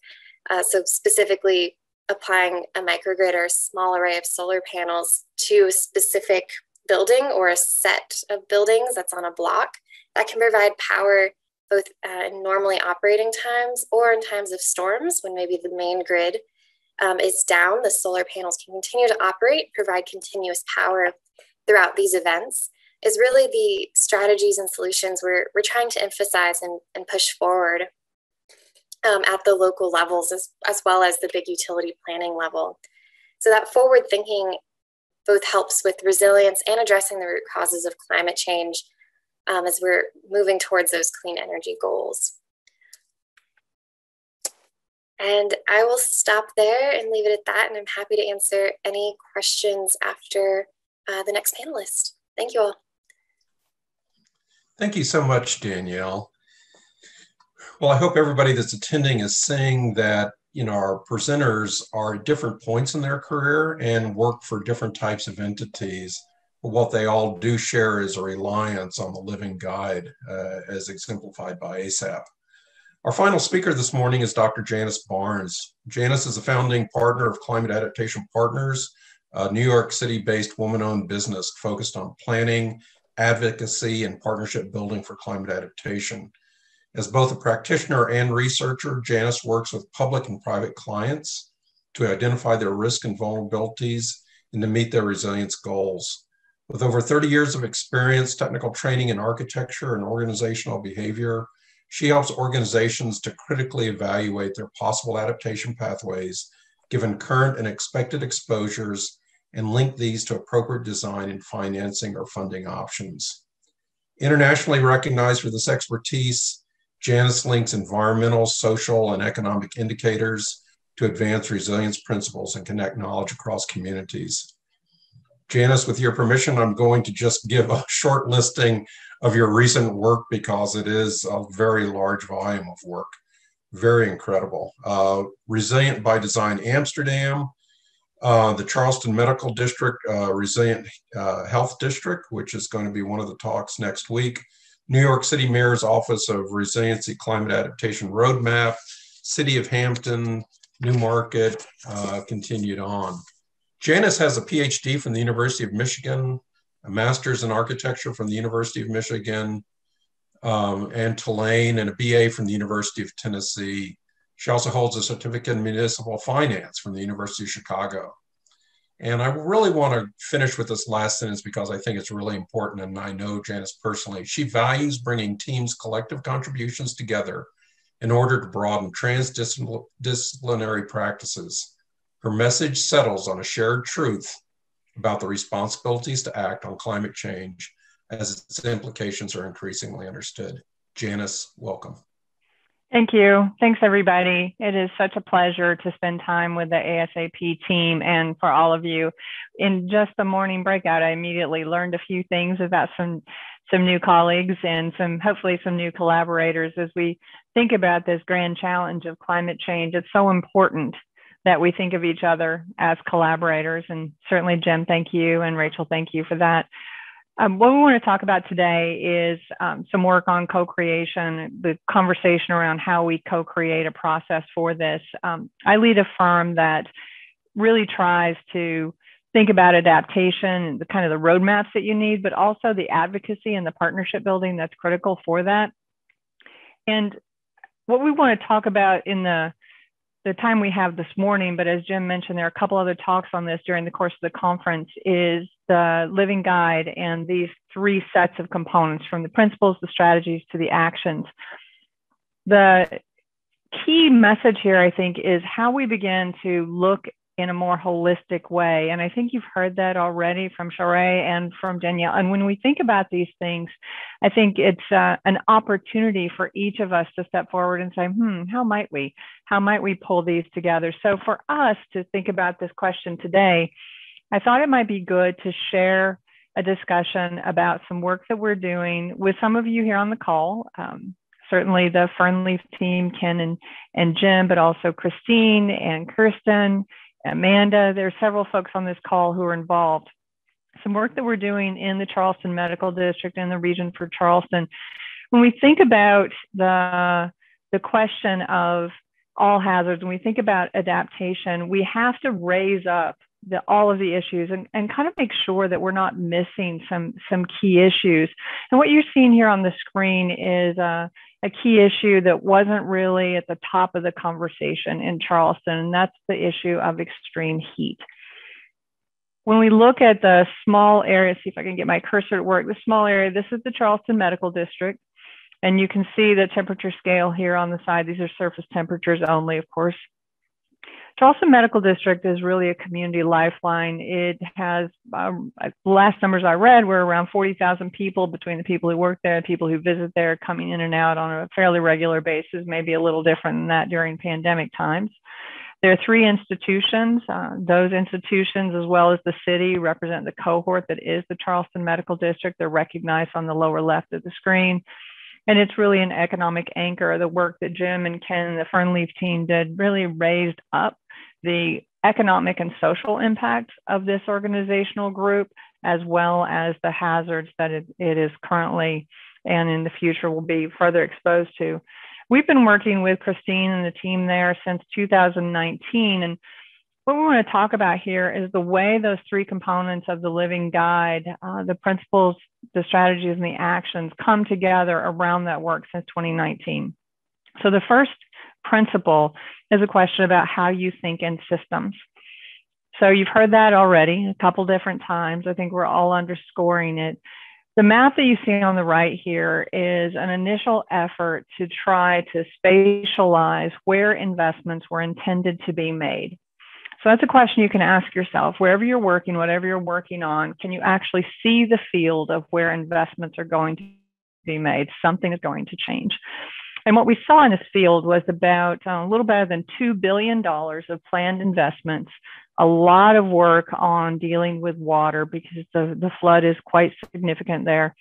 So specifically applying a microgrid or a small array of solar panels to a specific building or a set of buildings that's on a block that can provide power both in normally operating times or in times of storms when maybe the main grid is down. The solar panels can continue to operate, provide continuous power throughout these events, is really the strategies and solutions we're trying to emphasize and push forward at the local levels as well as the big utility planning level. So that forward thinking both helps with resilience and addressing the root causes of climate change as we're moving towards those clean energy goals. And I will stop there and leave it at that, and I'm happy to answer any questions after the next panelist. Thank you all. Thank you so much, Danielle. Well, I hope everybody that's attending is seeing that, you know, our presenters are at different points in their career and work for different types of entities. But what they all do share is a reliance on the living guide as exemplified by ASAP. Our final speaker this morning is Dr. Janice Barnes. Janice is a founding partner of Climate Adaptation Partners, a New York City-based woman-owned business focused on planning, advocacy, and partnership building for climate adaptation. As both a practitioner and researcher, Janice works with public and private clients to identify their risks and vulnerabilities and to meet their resilience goals. With over 30 years of experience, technical training in architecture and organizational behavior, She helps organizations to critically evaluate their possible adaptation pathways, given current and expected exposures, and link these to appropriate design and financing or funding options. Internationally recognized for this expertise, Janice links environmental, social, and economic indicators to advance resilience principles and connect knowledge across communities. Janice, with your permission, I'm going to just give a short listing of your recent work because it is a very large volume of work. Very incredible. Resilient by Design Amsterdam, the Charleston Medical District Resilient Health District, which is going to be one of the talks next week, New York City Mayor's Office of Resiliency Climate Adaptation Roadmap, City of Hampton, Newmarket, continued on. Janice has a PhD from the University of Michigan, a master's in architecture from the University of Michigan, and Tulane, and a BA from the University of Tennessee. She also holds a certificate in municipal finance from the University of Chicago. And I really want to finish with this last sentence because I think it's really important, and I know Janice personally. She values bringing teams' collective contributions together in order to broaden transdisciplinary practices. Her message settles on a shared truth about the responsibilities to act on climate change as its implications are increasingly understood. Janice, welcome. Thank you. Thanks, everybody. It is such a pleasure to spend time with the ASAP team and for all of you. In just the morning breakout, I immediately learned a few things about some new colleagues and hopefully some new collaborators as we think about this grand challenge of climate change. It's so important that we think of each other as collaborators. And certainly, Jim, thank you. And Rachel, thank you for that. What we want to talk about today is some work on co-creation, the conversation around how we co-create a process for this. I lead a firm that really tries to think about adaptation, the kind of the roadmaps that you need, but also the advocacy and the partnership building that's critical for that. And what we want to talk about in the time we have this morning, but as Jim mentioned, there are a couple other talks on this during the course of the conference, is the living guide and these three sets of components, from the principles, the strategies, to the actions. The key message here, I think, is how we begin to look in a more holistic way. And I think you've heard that already from Sheree and from Danielle. And when we think about these things, I think it's an opportunity for each of us to step forward and say, how might we pull these together? So for us to think about this question today, I thought it might be good to share a discussion about some work that we're doing with some of you here on the call. Certainly the Fernleaf team, Ken and Jim, but also Christine and Kirsten, Amanda. There are several folks on this call who are involved. Some work that we're doing in the Charleston Medical District and the region for Charleston. When we think about the question of all hazards, when we think about adaptation, we have to raise up all of the issues and kind of make sure that we're not missing some key issues. And what you're seeing here on the screen is a key issue that wasn't really at the top of the conversation in Charleston, and that's the issue of extreme heat. When we look at the small area, see if I can get my cursor to work, the small area, this is the Charleston Medical District, and you can see the temperature scale here on the side. These are surface temperatures only, of course. Charleston Medical District is really a community lifeline. It has, the last numbers I read were around 40,000 people between the people who work there and people who visit there, coming in and out on a fairly regular basis, maybe a little different than that during pandemic times. There are three institutions. Those institutions, as well as the city, represent the cohort that is the Charleston Medical District. They're recognized on the lower left of the screen. And it's really an economic anchor. The work that Jim and Ken and the Fernleaf team did really raised up the economic and social impact of this organizational group, as well as the hazards that it is currently and in the future will be further exposed to. We've been working with Christine and the team there since 2019. And what we want to talk about here is the way those three components of the living guide, the principles, the strategies, and the actions come together around that work since 2019. So the first principle is a question about how you think in systems. So you've heard that already a couple different times. I think we're all underscoring it. The map that you see on the right here is an initial effort to try to spatialize where investments were intended to be made. So that's a question you can ask yourself. Wherever you're working, whatever you're working on, can you actually see the field of where investments are going to be made? Something is going to change. And what we saw in this field was about a little better than $2 billion of planned investments, a lot of work on dealing with water because the flood is quite significant there.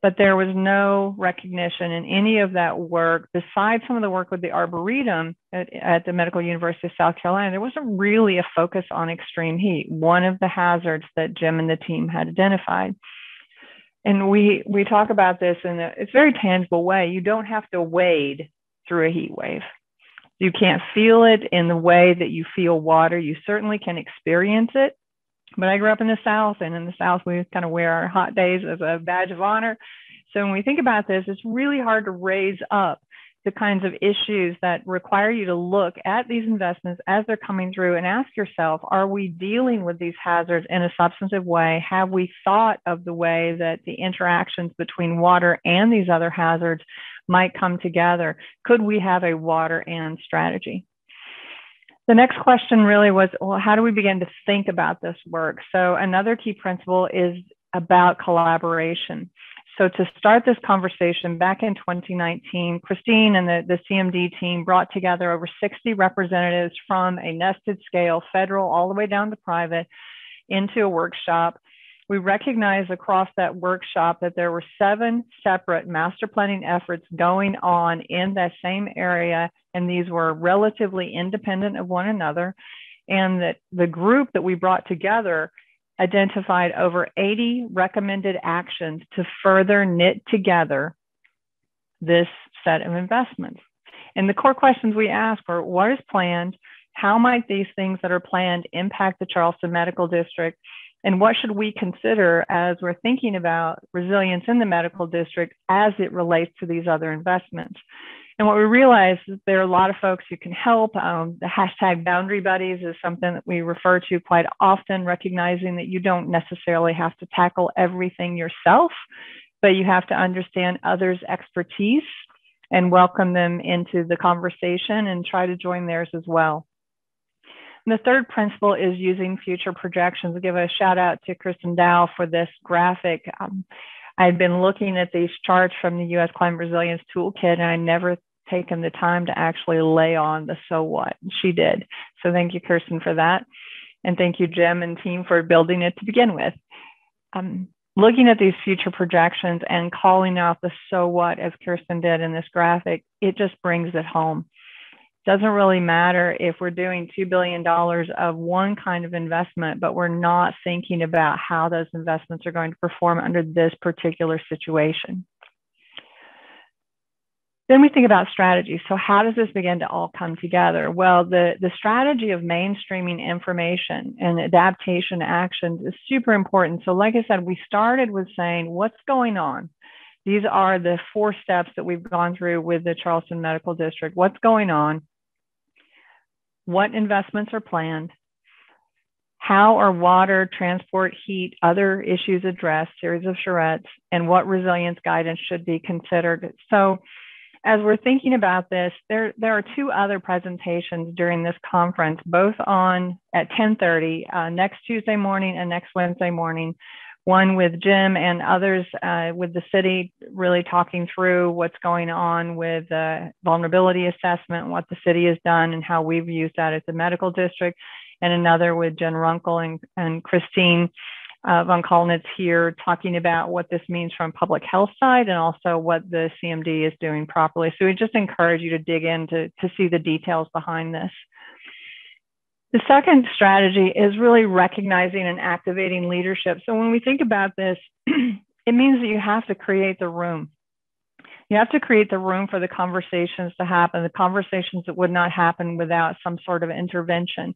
But there was no recognition in any of that work, besides some of the work with the Arboretum at the Medical University of South Carolina. There wasn't really a focus on extreme heat, one of the hazards that Jim and the team had identified. And we talk about this in a very tangible way. You don't have to wade through a heat wave. You can't feel it in the way that you feel water. You certainly can experience it. But I grew up in the South, and in the South, we kind of wear our hot days as a badge of honor. So when we think about this, it's really hard to raise up the kinds of issues that require you to look at these investments as they're coming through and ask yourself, are we dealing with these hazards in a substantive way? Have we thought of the way that the interactions between water and these other hazards might come together? Could we have a water and strategy? The next question really was, well, how do we begin to think about this work? So another key principle is about collaboration. So to start this conversation back in 2019, Christine and the CMD team brought together over 60 representatives from a nested scale, federal all the way down to private, into a workshop. We recognized across that workshop that there were 7 separate master planning efforts going on in that same area, and these were relatively independent of one another, and that the group that we brought together identified over 80 recommended actions to further knit together this set of investments. And the core questions we asked were, what is planned? How might these things that are planned impact the Charleston Medical District? And what should we consider as we're thinking about resilience in the medical district as it relates to these other investments? And what we realized is there are a lot of folks who can help. The hashtag Boundary Buddies is something that we refer to quite often, recognizing that you don't necessarily have to tackle everything yourself, but you have to understand others' expertise and welcome them into the conversation and try to join theirs as well. And the third principle is using future projections. I'll give a shout out to Kristen Dow for this graphic. I'd been looking at these charts from the U.S. Climate Resilience Toolkit, and I never taken the time to actually lay on the so what. She did. So thank you, Kirsten, for that. And thank you, Jim and team, for building it to begin with. Looking at these future projections and calling out the so what, as Kirsten did in this graphic, it just brings it home. Doesn't really matter if we're doing $2 billion of one kind of investment, but we're not thinking about how those investments are going to perform under this particular situation. Then we think about strategy. So how does this begin to all come together? Well, the strategy of mainstreaming information and adaptation actions is super important. So like I said, we started with saying, what's going on? These are the 4 steps that we've gone through with the Charleston Medical District. What's going on? What investments are planned? How are water, transport, heat, other issues addressed, series of charrettes, and what resilience guidance should be considered? So as we're thinking about this, there are 2 other presentations during this conference, both on at 10:30 next Tuesday morning and next Wednesday morning. One with Jim and others with the city, really talking through what's going on with vulnerability assessment, what the city has done and how we've used that at the medical district. And another with Jen Runkle and Christine von Kolnitz here, talking about what this means from public health side and also what the CMD is doing properly. So we just encourage you to dig in to see the details behind this. The second strategy is really recognizing and activating leadership. So when we think about this, it means that you have to create the room. You have to create the room for the conversations to happen, the conversations that would not happen without some sort of intervention.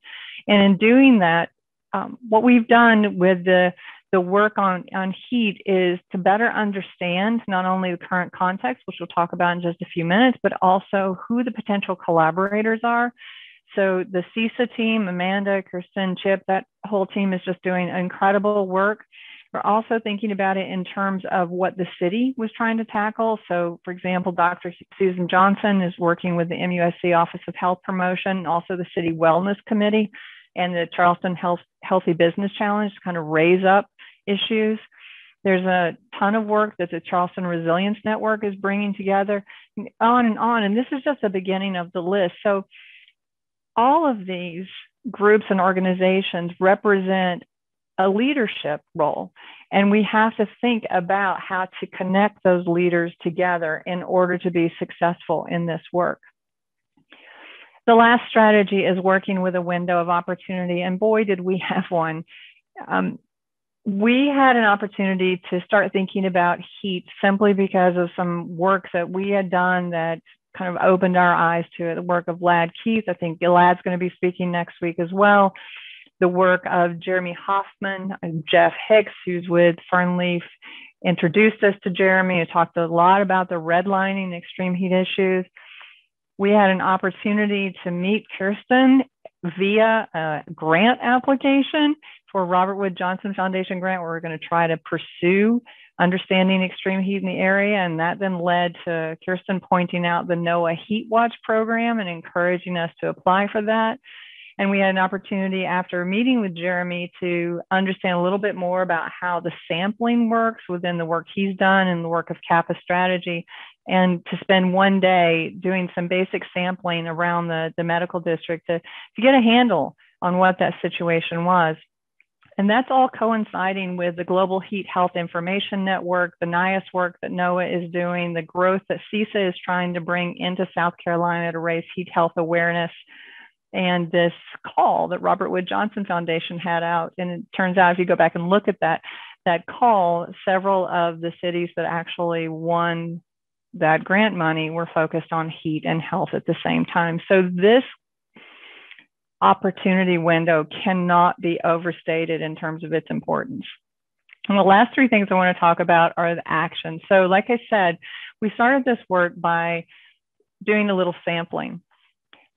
And in doing that, what we've done with the work on heat is to better understand not only the current context, which we'll talk about in just a few minutes, but also who the potential collaborators are. So the CISA team, Amanda, Kirsten, Chip, that whole team is just doing incredible work. We're also thinking about it in terms of what the city was trying to tackle. So, for example, Dr. Susan Johnson is working with the MUSC Office of Health Promotion, also the City Wellness Committee, and the Charleston Healthy Business Challenge to kind of raise up issues. There's a ton of work that the Charleston Resilience Network is bringing together, on and on. And this is just the beginning of the list. So all of these groups and organizations represent a leadership role. And we have to think about how to connect those leaders together in order to be successful in this work. The last strategy is working with a window of opportunity. And boy, did we have one. We had an opportunity to start thinking about heat simply because of some work that we had done that kind of opened our eyes to it. The work of Lad Keith. I think Lad's going to be speaking next week as well. The work of Jeremy Hoffman and Jeff Hicks, who's with Fernleaf, introduced us to Jeremy and talked a lot about the redlining and extreme heat issues. We had an opportunity to meet Kirsten via a grant application for Robert Wood Johnson Foundation grant, where we're going to try to pursue understanding extreme heat in the area. And that then led to Kirsten pointing out the NOAA Heat Watch program and encouraging us to apply for that. And we had an opportunity after meeting with Jeremy to understand a little bit more about how the sampling works within the work he's done and the work of Kappa strategy, and to spend one day doing some basic sampling around the medical district to get a handle on what that situation was. And that's all coinciding with the Global Heat Health Information Network, the NIAS work that NOAA is doing, the growth that CISA is trying to bring into South Carolina to raise heat health awareness, and this call that Robert Wood Johnson Foundation had out. And it turns out, if you go back and look at that call, several of the cities that actually won that grant money were focused on heat and health at the same time. So this opportunity window cannot be overstated in terms of its importance. And the last three things I want to talk about are the actions. So like I said, we started this work by doing a little sampling,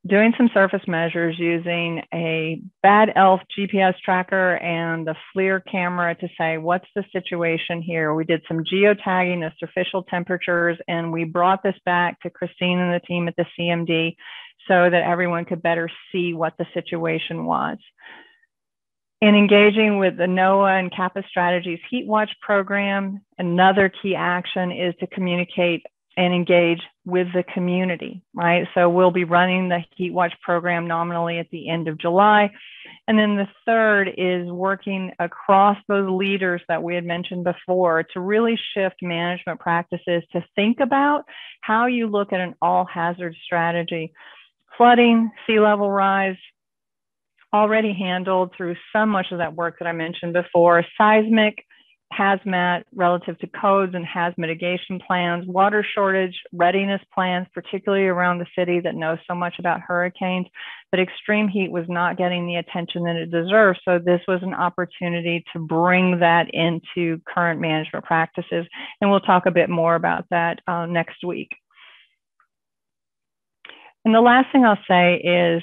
doing some surface measures using a Bad Elf GPS tracker and the FLIR camera to say, what's the situation here? We did some geotagging of surficial temperatures, and we brought this back to Christine and the team at the CMD so that everyone could better see what the situation was. In engaging with the NOAA and Kappa Strategies Heat Watch program, another key action is to communicate and engage with the community, right? So we'll be running the Heat Watch program nominally at the end of July. And then the third is working across those leaders that we had mentioned before to really shift management practices to think about how you look at an all hazard strategy. Flooding, sea level rise, already handled through so much of that work that I mentioned before. Seismic, hazmat relative to codes and hazmat mitigation plans, water shortage, readiness plans, particularly around the city that knows so much about hurricanes, but extreme heat was not getting the attention that it deserves. So this was an opportunity to bring that into current management practices. And we'll talk a bit more about that next week. And the last thing I'll say is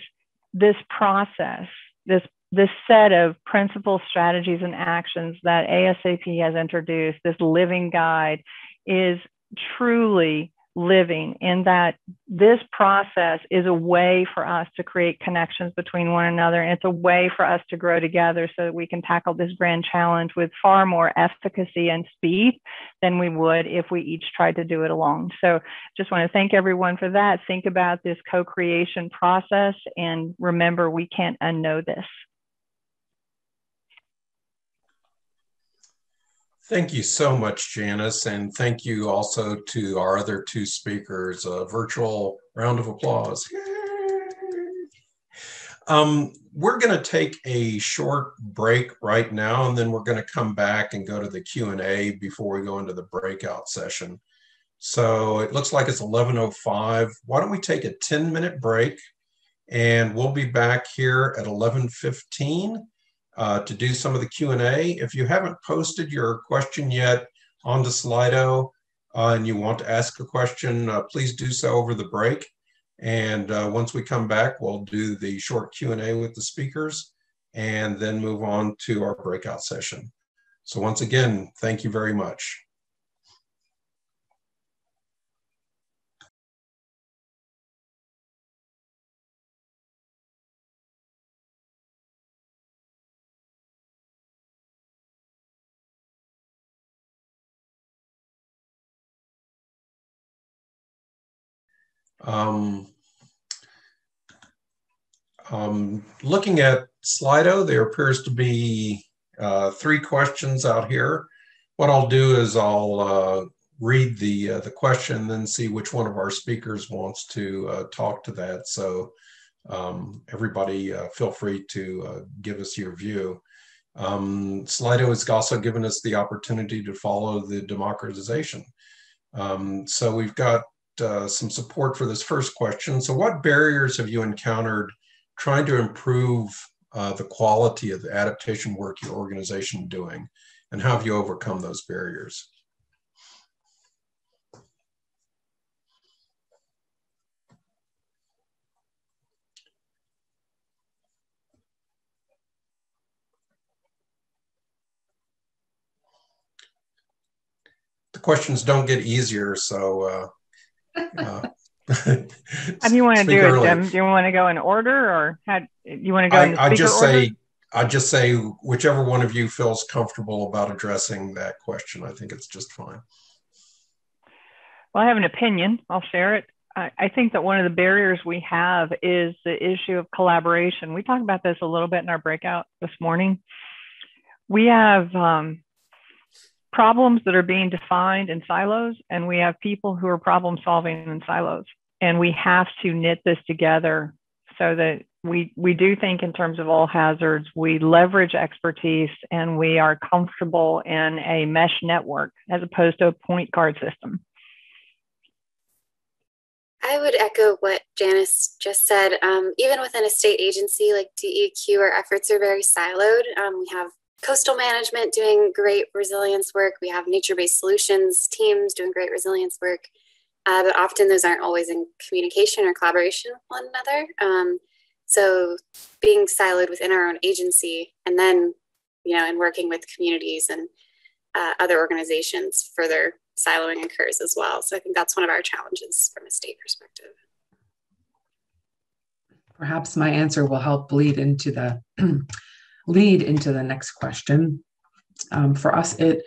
this process, this set of principles, strategies, and actions that ASAP has introduced, this living guide, is truly living in that this process is a way for us to create connections between one another. And it's a way for us to grow together so that we can tackle this grand challenge with far more efficacy and speed than we would if we each tried to do it alone. So just want to thank everyone for that. Think about this co-creation process and remember, we can't unknow this. Thank you so much, Janice, and thank you also to our other two speakers. A virtual round of applause. We're going to take a short break right now, and then we're going to come back and go to the Q&A before we go into the breakout session. So it looks like it's 11:05. Why don't we take a 10-minute break, and we'll be back here at 11:15. To do some of the Q&A. If you haven't posted your question yet onto Slido and you want to ask a question, please do so over the break. And once we come back, we'll do the short Q&A with the speakers and then move on to our breakout session. So once again, thank you very much. Looking at Slido, there appears to be 3 questions out here. What I'll do is I'll read the question and then see which one of our speakers wants to talk to that. So everybody feel free to give us your view. Slido has also given us the opportunity to follow the democratization. So we've got some support for this first question. So what barriers have you encountered trying to improve the quality of the adaptation work your organization is doing, and how have you overcome those barriers? The questions don't get easier, so how do you want to do it, Jim? Do you want to go in order, or how you want to go in the speaker order? I just say whichever one of you feels comfortable about addressing that question. I think it's just fine. Well, I have an opinion. I'll share it. I think that one of the barriers we have is the issue of collaboration. We talked about this a little bit in our breakout this morning. We have problems that are being defined in silos, and we have people who are problem solving in silos. And we have to knit this together so that we do think in terms of all hazards, we leverage expertise, and we are comfortable in a mesh network as opposed to a point card system. I would echo what Janice just said. Even within a state agency like DEQ, our efforts are very siloed. We have coastal management doing great resilience work. We have nature-based solutions teams doing great resilience work. But often those aren't always in communication or collaboration with one another. So being siloed within our own agency, and then, and working with communities and other organizations, further siloing occurs as well. So I think that's one of our challenges from a state perspective. Perhaps my answer will help lead into the next question. For us, a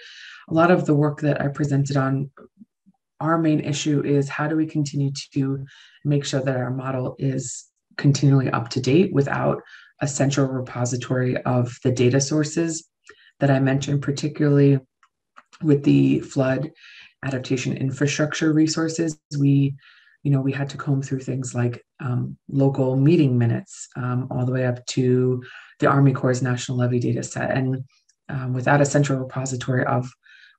lot of the work that I presented on, our main issue is how do we continue to make sure that our model is continually up to date without a central repository of the data sources that I mentioned, particularly with the flood adaptation infrastructure resources. We had to comb through things like local meeting minutes, all the way up to the Army Corps' National Levy data set. And without a central repository of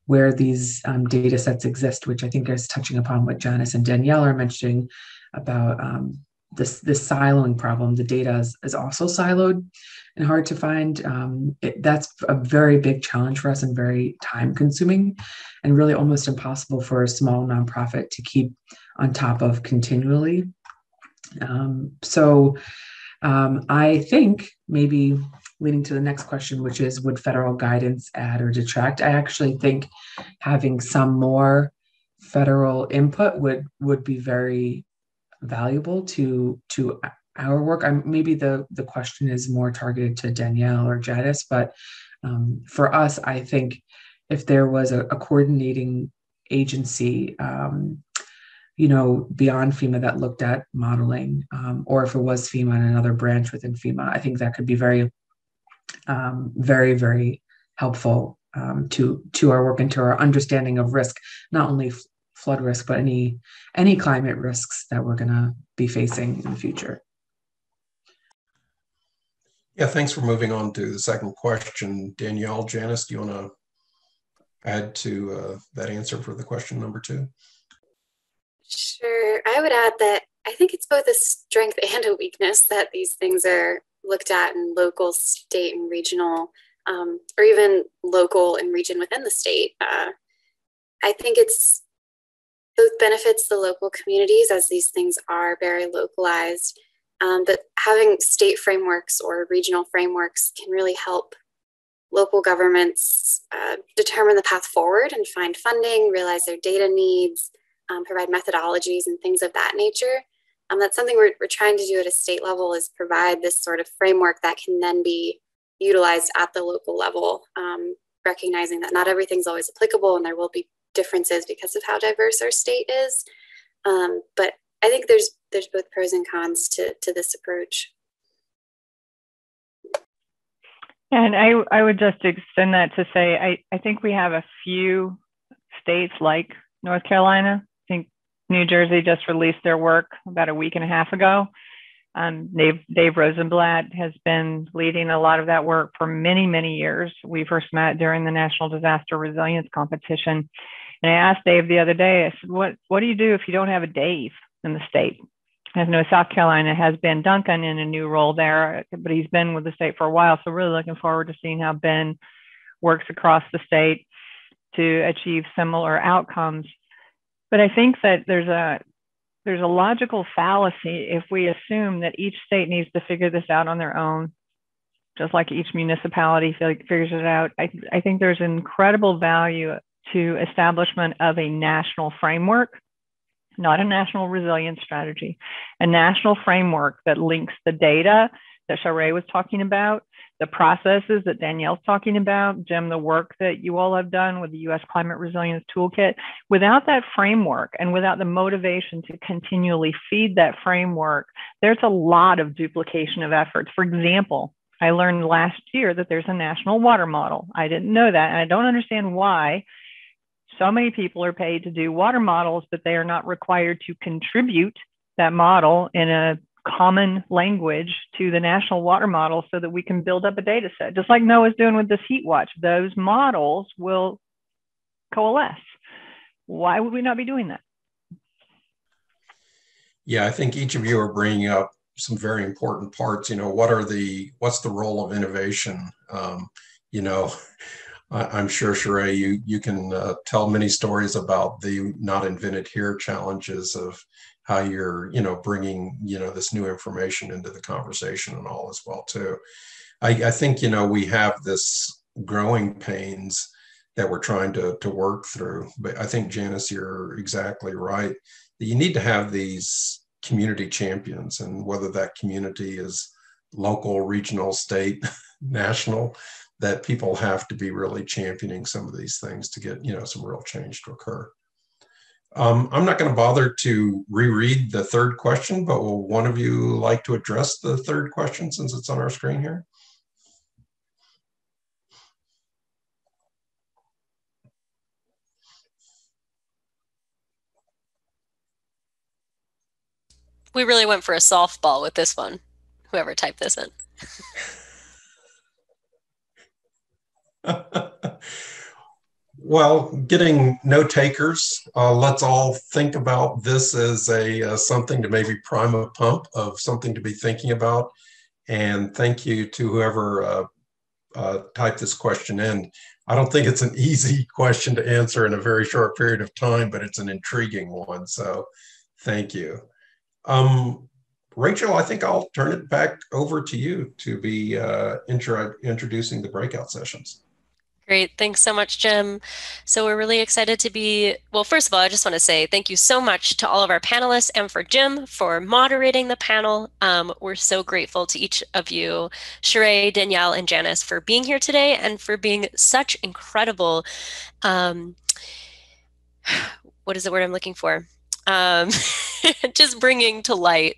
where these data sets exist, which I think is touching upon what Janice and Danielle are mentioning about this siloing problem. The data is also siloed and hard to find. That's a very big challenge for us and very time consuming, and really almost impossible for a small nonprofit to keep on top of continually. So I think maybe leading to the next question, which is, would federal guidance add or detract? I actually think having some more federal input would be very valuable to our work. Maybe the question is more targeted to Danielle or Janice, but for us, I think if there was a coordinating agency, beyond FEMA that looked at modeling, or if it was FEMA and another branch within FEMA, I think that could be very, very, very helpful to our work and to our understanding of risk, not only flood risk, but any climate risks that we're going to be facing in the future. Yeah, thanks for moving on to the second question. Danielle, Janice, do you want to add to that answer for the question number 2? Sure. I would add that I think it's both a strength and a weakness that these things are looked at in local, state, and regional, or even local and region within the state. I think it's both benefits the local communities, as these things are very localized, but having state frameworks or regional frameworks can really help local governments determine the path forward and find funding, realize their data needs, provide methodologies and things of that nature. That's something we're trying to do at a state level, is provide this sort of framework that can then be utilized at the local level, recognizing that not everything's always applicable and there will be differences because of how diverse our state is. But I think there's both pros and cons to this approach. And I would just extend that to say, I think we have a few states like North Carolina. I think New Jersey just released their work about a week and a half ago. Dave Rosenblatt has been leading a lot of that work for many, many years. We first met during the National Disaster Resilience Competition. And I asked Dave the other day, I said, what do you do if you don't have a Dave in the state? As you know, South Carolina has Ben Duncan in a new role there, but he's been with the state for a while. So really looking forward to seeing how Ben works across the state to achieve similar outcomes. But I think that there's a logical fallacy if we assume that each state needs to figure this out on their own, just like each municipality figures it out. I think there's incredible value to establishment of a national framework, not a national resilience strategy, a national framework that links the data that Sheree was talking about, the processes that Danielle's talking about, Jim, the work that you all have done with the U.S. Climate Resilience Toolkit. Without that framework and without the motivation to continually feed that framework, there's a lot of duplication of efforts. For example, I learned last year that there's a national water model. I didn't know that, and I don't understand why so many people are paid to do water models, but they are not required to contribute that model in a common language to the national water model so that we can build up a data set. Just like NOAA's doing with this heat watch, those models will coalesce. Why would we not be doing that? Yeah, I think each of you are bringing up some very important parts. What's the role of innovation? I'm sure, Sheree, you can tell many stories about the not invented here challenges of how you're, bringing, this new information into the conversation and all as well, too. I think, we have this growing pains that we're trying to work through. But I think, Janice, you're exactly right. You need to have these community champions, and whether that community is local, regional, state, national, that people have to be really championing some of these things to get, some real change to occur. I'm not going to bother to reread the third question, but will one of you like to address the third question since it's on our screen here? We really went for a softball with this one, whoever typed this in. Well, getting no takers, let's all think about this as something to maybe prime a pump of something to be thinking about. And thank you to whoever typed this question in. I don't think it's an easy question to answer in a very short period of time, but it's an intriguing one. So thank you. Rachel, I think I'll turn it back over to you to be introducing the breakout sessions. Great. Thanks so much, Jim. So we're really excited to be, well, first of all, I just want to say thank you so much to all of our panelists and for Jim for moderating the panel. We're so grateful to each of you, Sheree, Danielle, and Janice, for being here today and for being such incredible, what is the word I'm looking for? Just bringing to life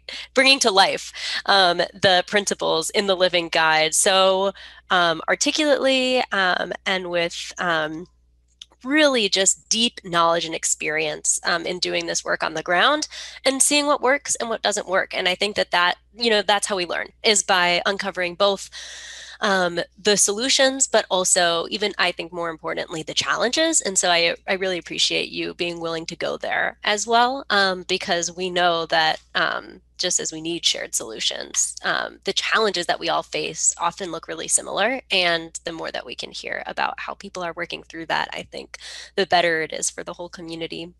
the principles in the Living Guide so articulately and with really just deep knowledge and experience in doing this work on the ground and seeing what works and what doesn't work. And I think that that's how we learn, is by uncovering both the solutions, but also, even I think more importantly, the challenges. And so I really appreciate you being willing to go there as well, because we know that just as we need shared solutions, the challenges that we all face often look really similar. And the more that we can hear about how people are working through that, I think the better it is for the whole community.